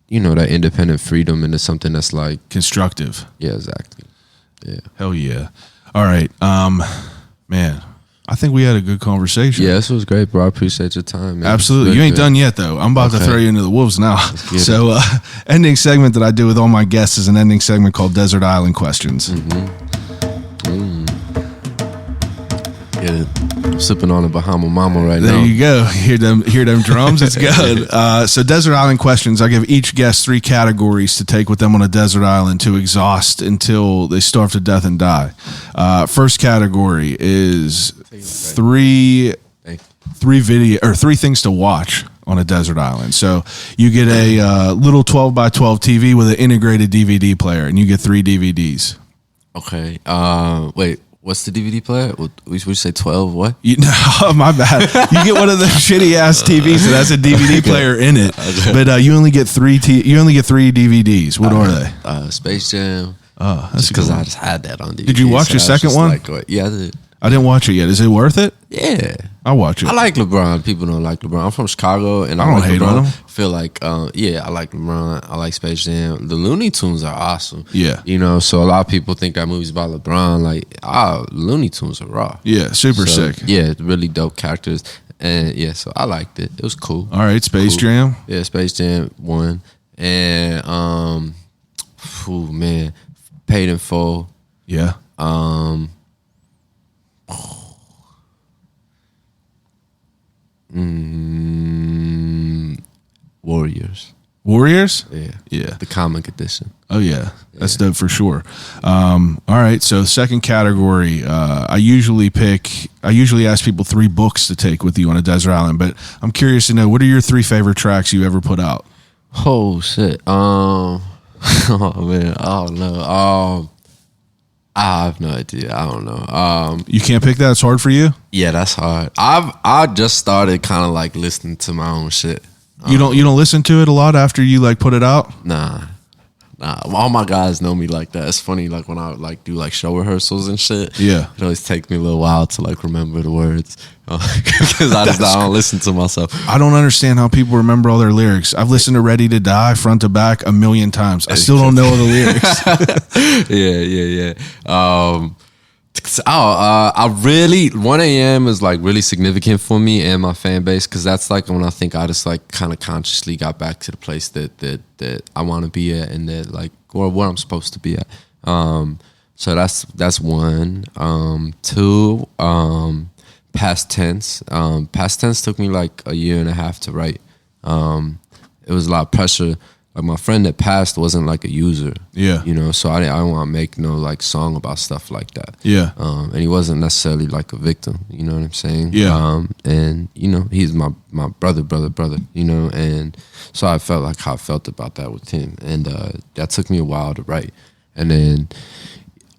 you know, that independent freedom into something that's like constructive. Yeah, exactly. Yeah. Hell yeah. All right. Man, I think we had a good conversation. Yeah, this was great, bro. I appreciate your time, man. Absolutely. You ain't done yet, though. I'm about to throw you into the wolves now. So, ending segment that I do with all my guests is an ending segment called Desert Island Questions. Yeah, I'm sipping on a Bahama Mama right now. There you go. Hear them drums? It's good. So Desert Island Questions, I give each guest 3 categories to take with them on a desert island to exhaust until they starve to death and die. First category is 3 things to watch on a desert island. So you get a little 12 by 12 TV with an integrated DVD player, and you get 3 DVDs. Okay. Wait. What's the DVD player? Would you say 12? What? My bad. You get one of the shitty ass TVs that has a DVD player in it, but you only get 3 DVDs. What are they? Space Jam. Oh, that's because I just had that on DVD. Did you watch your second one? Like, yeah, I did. I didn't watch it yet. Is it worth it? Yeah. I'll watch it. I like LeBron. People don't like LeBron. I'm from Chicago, and I don't hate on him. I feel like, yeah, I like LeBron. I like Space Jam. The Looney Tunes are awesome. Yeah. You know, so a lot of people think that movie's about LeBron. Like, Looney Tunes are raw. Yeah, super sick. Yeah, really dope characters. And, yeah, so I liked it. It was cool. All right, Space Jam. Yeah, Space Jam 1. And, man, Paid in Full. Yeah. Warriors. Warriors? Yeah. Yeah. The comic edition. Oh, yeah. That's dope for sure. All right, so second category, I usually ask people 3 books to take with you on a desert island, but I'm curious to know, what are your 3 favorite tracks you ever put out? Oh shit. Oh man, I don't know. I have no idea. I don't know. You can't pick that? It's hard for you? Yeah, that's hard. I just started kind of like listening to my own shit. You don't listen to it a lot after you like put it out? Nah. All my guys know me like that. It's funny, like when I like do like show rehearsals and shit. Yeah, it always takes me a little while to like remember the words because I don't listen to myself. I don't understand how people remember all their lyrics. I've listened to "Ready to Die" front to back 1,000,000 times. I still don't know all the lyrics. Yeah. I really 1 a.m. is like really significant for me and my fan base because that's like when I think I just like kind of consciously got back to the place that I want to be at and that like or where I'm supposed to be at. So that's 1. 2. Past tense. Past tense took me like a year and a half to write. It was a lot of pressure. Like my friend that passed wasn't like a user, so I didn't want to make no like song about stuff like that, and he wasn't necessarily like a victim, you know what I'm saying, and he's my brother, and so I felt like how I felt about that with him, and that took me a while to write, and then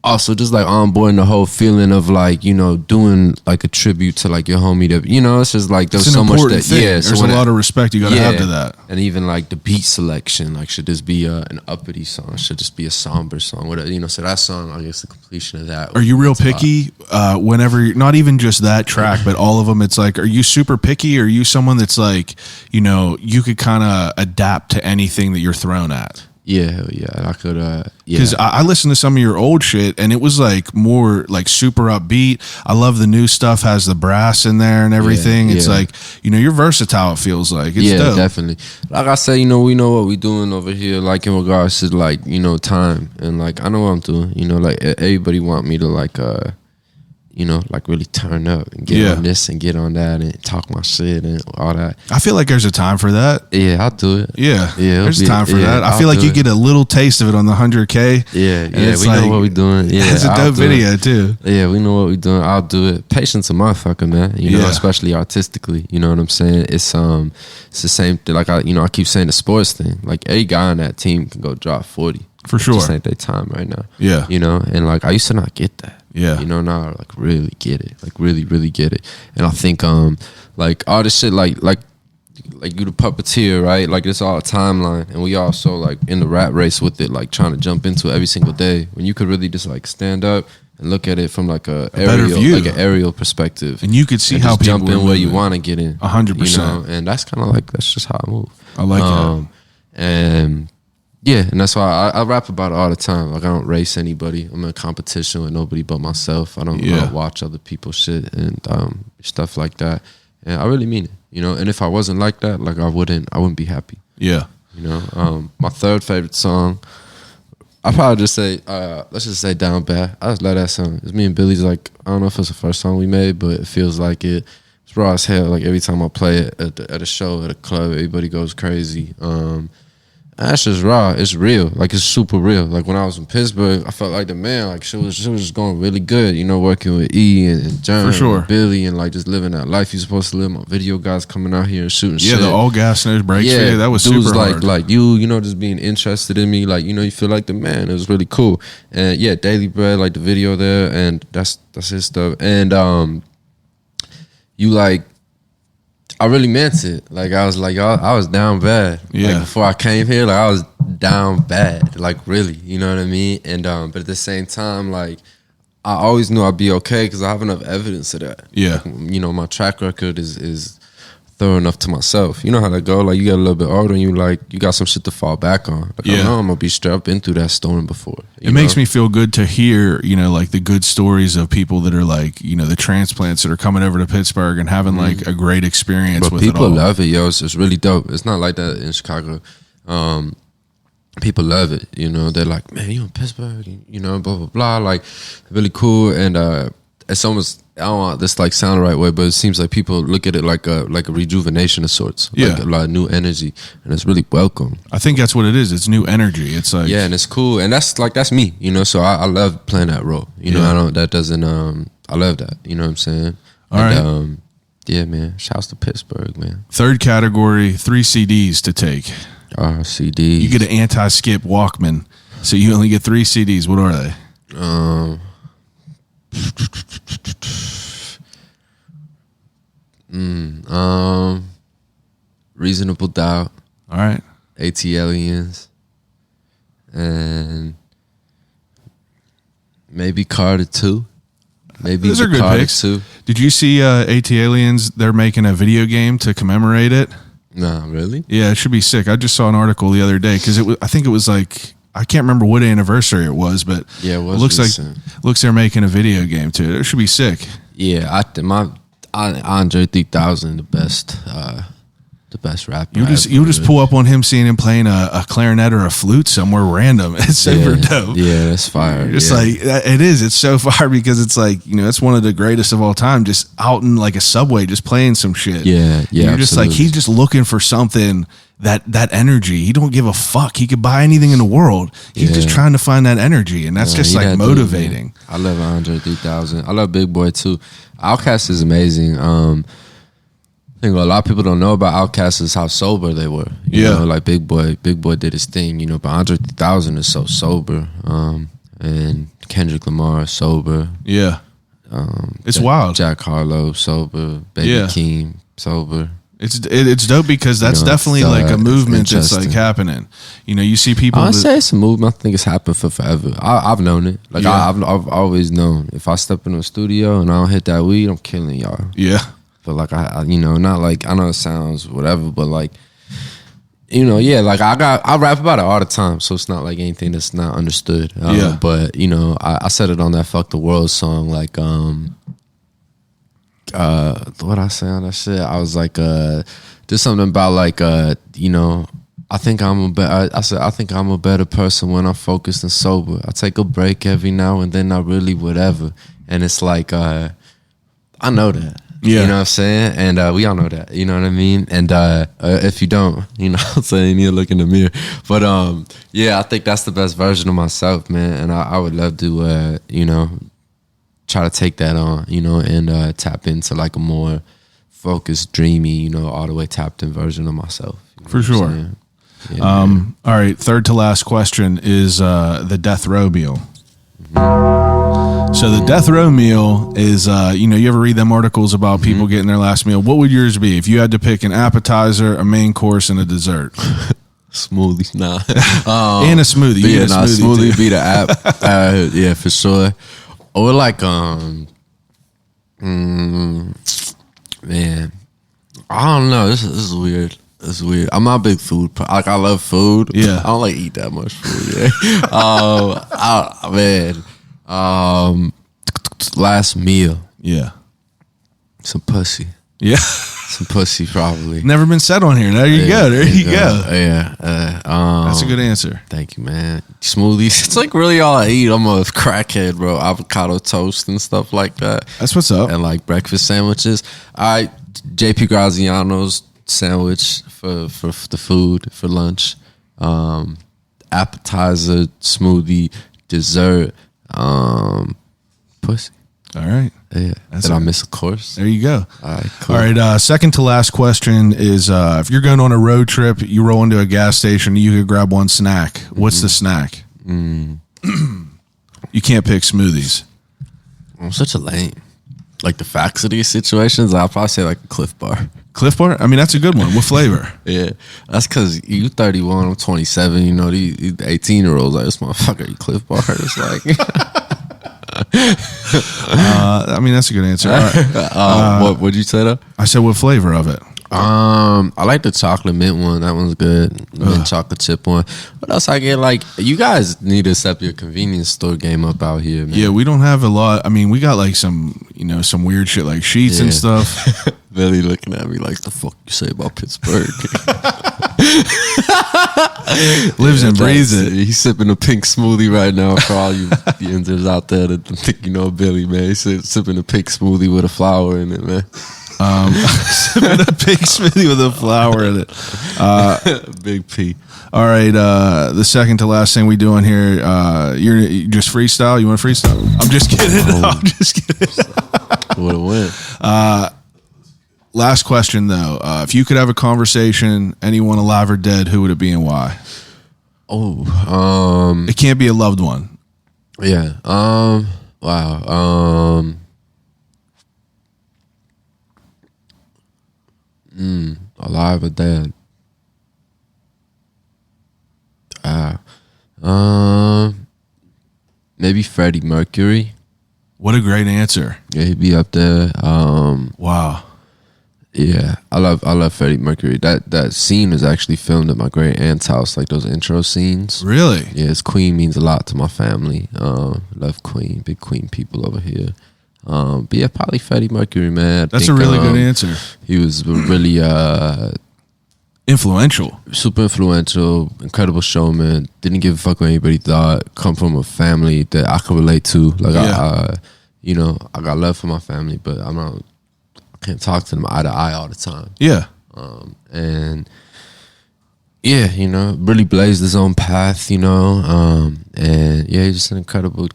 also just like onboarding the whole feeling of like doing like a tribute to like your homie that it's just like there's so much that thing. There's a lot of respect you gotta have to that, and even like the beat selection, like should this be an uppity song, should this be a somber song, whatever, so that song, I guess the completion of that. Are you real picky whenever, not even just that track but all of them? It's like, are you super picky, or are you someone that's like you could kind of adapt to anything that you're thrown at? Yeah, I could. Because I listened to some of your old shit, and it was like more like super upbeat. I love the new stuff, has the brass in there and everything. It's like you're versatile. It feels like it's dope. Definitely. Like I said, we know what we're doing over here. Like in regards to like time, and like I know what I'm doing. Like everybody want me to like like really turn up and get on this and get on that and talk my shit and all that. I feel like there's a time for that. Yeah, I'll do it. Yeah, there's a time for that. I feel like you get a little taste of it on the 100K. Yeah, we know what we're doing. Yeah, it's a dope video too. Yeah, we know what we're doing. I'll do it. Patience a motherfucker, man. Especially artistically. You know what I'm saying? It's the same thing. Like I keep saying the sports thing. Like every guy on that team can go drop 40. For sure. Just ain't their time right now. Yeah. And like I used to not get that. Yeah. Now I like really get it. Like really, really get it. And I think like all this shit like you the puppeteer, right? Like it's all a timeline, and we also like in the rat race with it, like trying to jump into it every single day when you could really just like stand up and look at it from like an aerial perspective, and you could see how people jump in where you want to get in 100%. And that's kind of like that's just how I move. I like that. And yeah, and that's why I rap about it all the time. Like I don't race anybody. I'm in competition with nobody but myself. I don't watch other people's shit and stuff like that. And I really mean it, And if I wasn't like that, like I wouldn't be happy. Yeah. My third favorite song, I probably just say, let's just say "Down Bad." I just love that song. It's me and Billy's like, I don't know if it's the first song we made, but it feels like it. It's raw as hell. Like every time I play it at a show, at a club, everybody goes crazy. That's just raw. It's real. Like it's super real. Like when I was in Pittsburgh, I felt like the man. Like she was just going really good. Working with E and John, for sure, and Billy, and like just living that life you're supposed to live. My video guys coming out here and shooting shit. Yeah, the all gas no brakes. Yeah, that was super hard. Like just being interested in me. Like you feel like the man. It was really cool. And yeah, Daily Bread, like the video there, and that's his stuff. And I really meant it. Like I was down bad. Yeah. Like before I came here, like I was down bad. Like really, you know what I mean? And but at the same time, like I always knew I'd be okay because I have enough evidence of that. Yeah. Like, my track record is thorough enough to myself. You know how that go? Like you get a little bit older and you got some shit to fall back on. Like I know I'm gonna be straight up into that storm before. It makes me feel good to hear, like the good stories of people that are like, the transplants that are coming over to Pittsburgh and having like a great experience with it all. People love it, yo. It's really dope. It's not like that in Chicago. People love it, They're like, man, you in Pittsburgh, blah blah blah. Like really cool. And it's almost, I don't want this like sound the right way, but it seems like people look at it like a rejuvenation of sorts. Yeah. Like a lot of new energy, and it's really welcome. I think that's what it is. It's new energy. It's like, Yeah, and it's cool, and that's me, you know. So I love playing that role, you know. I love that, you know what I'm saying. All right. Yeah, man. Shouts to Pittsburgh, man. Third category, 3 CDs to take. CD. You get an anti-skip Walkman, so you only get 3 CDs. What are they? Reasonable Doubt. All right. AT Aliens. And maybe Carter 2. Maybe Those are good Carter picks. 2. Did you see AT Aliens? They're making a video game to commemorate it. Nah, really? Yeah, it should be sick. I just saw an article the other day because I think it was like, I can't remember what anniversary it was, but Yeah, it was looks recent. looks they're making a video game to it. It should be sick. Yeah, Andre 3000, the best rapper. You'll just pull up on him seeing him playing a clarinet or a flute somewhere random. It's super dope. Yeah, that's fire. Just yeah. like it is. It's so fire because it's like, you know, it's one of the greatest of all time. Just out in like a subway, just playing some shit. Yeah, yeah. You're just like, absolutely. he's just looking for something that energy. He don't give a fuck. He could buy anything in the world. He's just Yeah. trying to find that energy, and that's just he like that dude, motivating. man. I love Andre 3000. I love Big Boy too. Outkast is amazing. I think what a lot of people don't know about Outkast is how sober they were. You know, like Big Boy did his thing, you know, but Andre 3000 is so sober. And Kendrick Lamar is sober. Yeah. It's wild. Jack Harlow sober. Baby Keem sober. It's dope because that's You know, definitely it's, like a movement that's like interesting. happening. You know, you see people. I say it's a movement. I think it's happened for forever. I've known it. Like I've always known. If I step in a studio and I don't hit that weed, I'm killing y'all. Yeah. But like I you know, not like, I know it sounds whatever, but like, you know, yeah, like I rap about it all the time, so it's not like anything that's not understood. Yeah. But you know, I said it on that "Fuck the World" song. Like, what I say on that shit? I was like, there's something about like, you know, I think I'm a better person when I'm focused and sober. I take a break every now and then, not really whatever. And it's like, I know that. Yeah. You know what I'm saying? And we all know that. You know what I mean? And if you don't, you know what I'm saying, you need to look in the mirror. But yeah, I think that's the best version of myself, man. And I would love to, you know, try to take that on, you know, and tap into like a more focused, dreamy, you know, all the way tapped in version of myself. You know For what I'm sure. saying? Yeah, man. All right, third to last question is the death row meal. So the death row meal is, you know, you ever read them articles about people getting their last meal? What would yours be if you had to pick an appetizer, a main course, and a dessert? Smoothie, nah. And a smoothie. You Yeah, get a nah, smoothie too. be the app. Yeah, for sure. Or like, man, I don't know. This is weird. It's weird. I'm not a big food. Like, I love food. Yeah. I don't like eat that much food. Yeah. Last meal. Yeah. Some pussy. Yeah. Some pussy, probably. Never been said on here. There you go. There you go. Yeah. That's a good answer. Thank you, man. Smoothies. It's like really all I eat. I'm a crackhead, bro. Avocado toast and stuff like that. That's what's up. And like breakfast sandwiches. JP Graziano's sandwich for the food for lunch. Appetizer, smoothie, dessert, pussy. All right. Yeah. Did I miss a course? There you go. All right, cool. All right. Second to last question is if you're going on a road trip, you roll into a gas station, you could grab one snack. What's the snack? You can't pick smoothies. I'm such a lame. Like the facts of these situations, I'll probably say like a Cliff Bar. Cliff Bar? I mean, that's a good one. What flavor? Yeah, that's because you 31, I'm 27. You know, these 18-year-olds like, this motherfucker, you Cliff Bar. It's like, I mean, that's a good answer. All right. what'd you say though? I said, what flavor of it? I like the chocolate mint one. That one's good. Mint chocolate chip one. What else I get? Like, you guys need to step your convenience store game up out here, man. Yeah, we don't have a lot. I mean, we got like some, you know, some weird shit like sheets and stuff. Billy looking at me like, the fuck you say about Pittsburgh? Lives and breathes it. He's sipping a pink smoothie right now for all you Indians out there that think you know Billy, man. He's sipping a pink smoothie with a flower in it, man. Sipping a pink smoothie with a flower in it. Big P. All right, the second to last thing we do on here, you just freestyle? You want to freestyle? I'm just kidding. I'm just kidding. What a win. Last question, though. If you could have a conversation, anyone alive or dead, who would it be and why? It can't be a loved one. Yeah. Wow. Alive or dead? Maybe Freddie Mercury. What a great answer. Yeah, he'd be up there. Wow. Yeah, I love Freddie Mercury. That scene was actually filmed at my great aunt's house, like those intro scenes. Really? Yeah, his Queen means a lot to my family. Love Queen, big Queen people over here. But yeah, probably Freddie Mercury, man. That's a really good answer. He was really influential, super influential, incredible showman. Didn't give a fuck what anybody thought. Come from a family that I could relate to. Like I got love for my family, but I can't talk to them eye to eye all the time. Yeah. And yeah, really blazed his own path, and yeah, he's just an incredible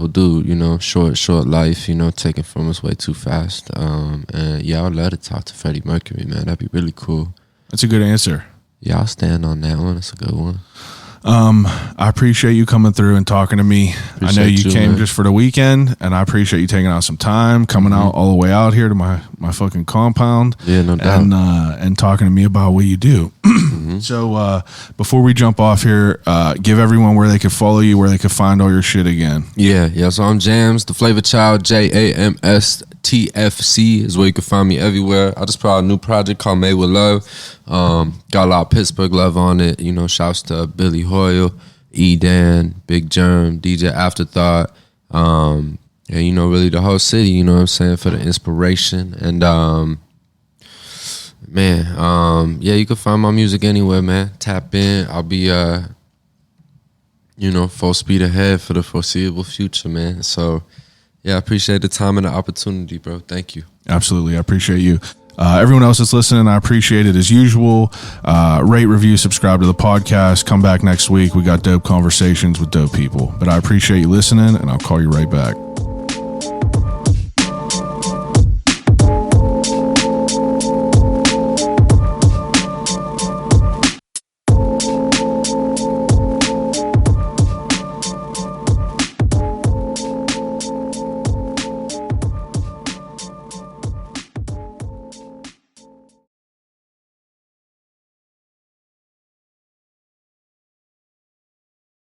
dude, short life, taken from us way too fast. And yeah, I'd love to talk to Freddie Mercury, man. That'd be really cool. That's a good answer. Yeah, I'll stand on that one. That's a good one. I appreciate you coming through and talking to me. I know you came just for the weekend, and I appreciate you taking out some time, coming out all the way out here to my fucking compound. Yeah, no doubt. And talking to me about what you do. So before we jump off here, give everyone where they could follow you, where they could find all your shit again. Yeah. So I'm JAMS, the Flava Child, JAMS. TFC is where you can find me everywhere. I just put out a new project called Made with Love. Got a lot of Pittsburgh love on it. Shouts to Billy Hoyle, E-Dan, Big Germ, DJ Afterthought, and really the whole city. You know what I'm saying, for the inspiration. And yeah, you can find my music anywhere, man. Tap in. I'll be full speed ahead for the foreseeable future, man. So yeah, I appreciate the time and the opportunity, bro. Thank you. Absolutely. I appreciate you. Everyone else that's listening, I appreciate it as usual. Rate, review, subscribe to the podcast. Come back next week. We got dope conversations with dope people. But I appreciate you listening, and I'll call you right back.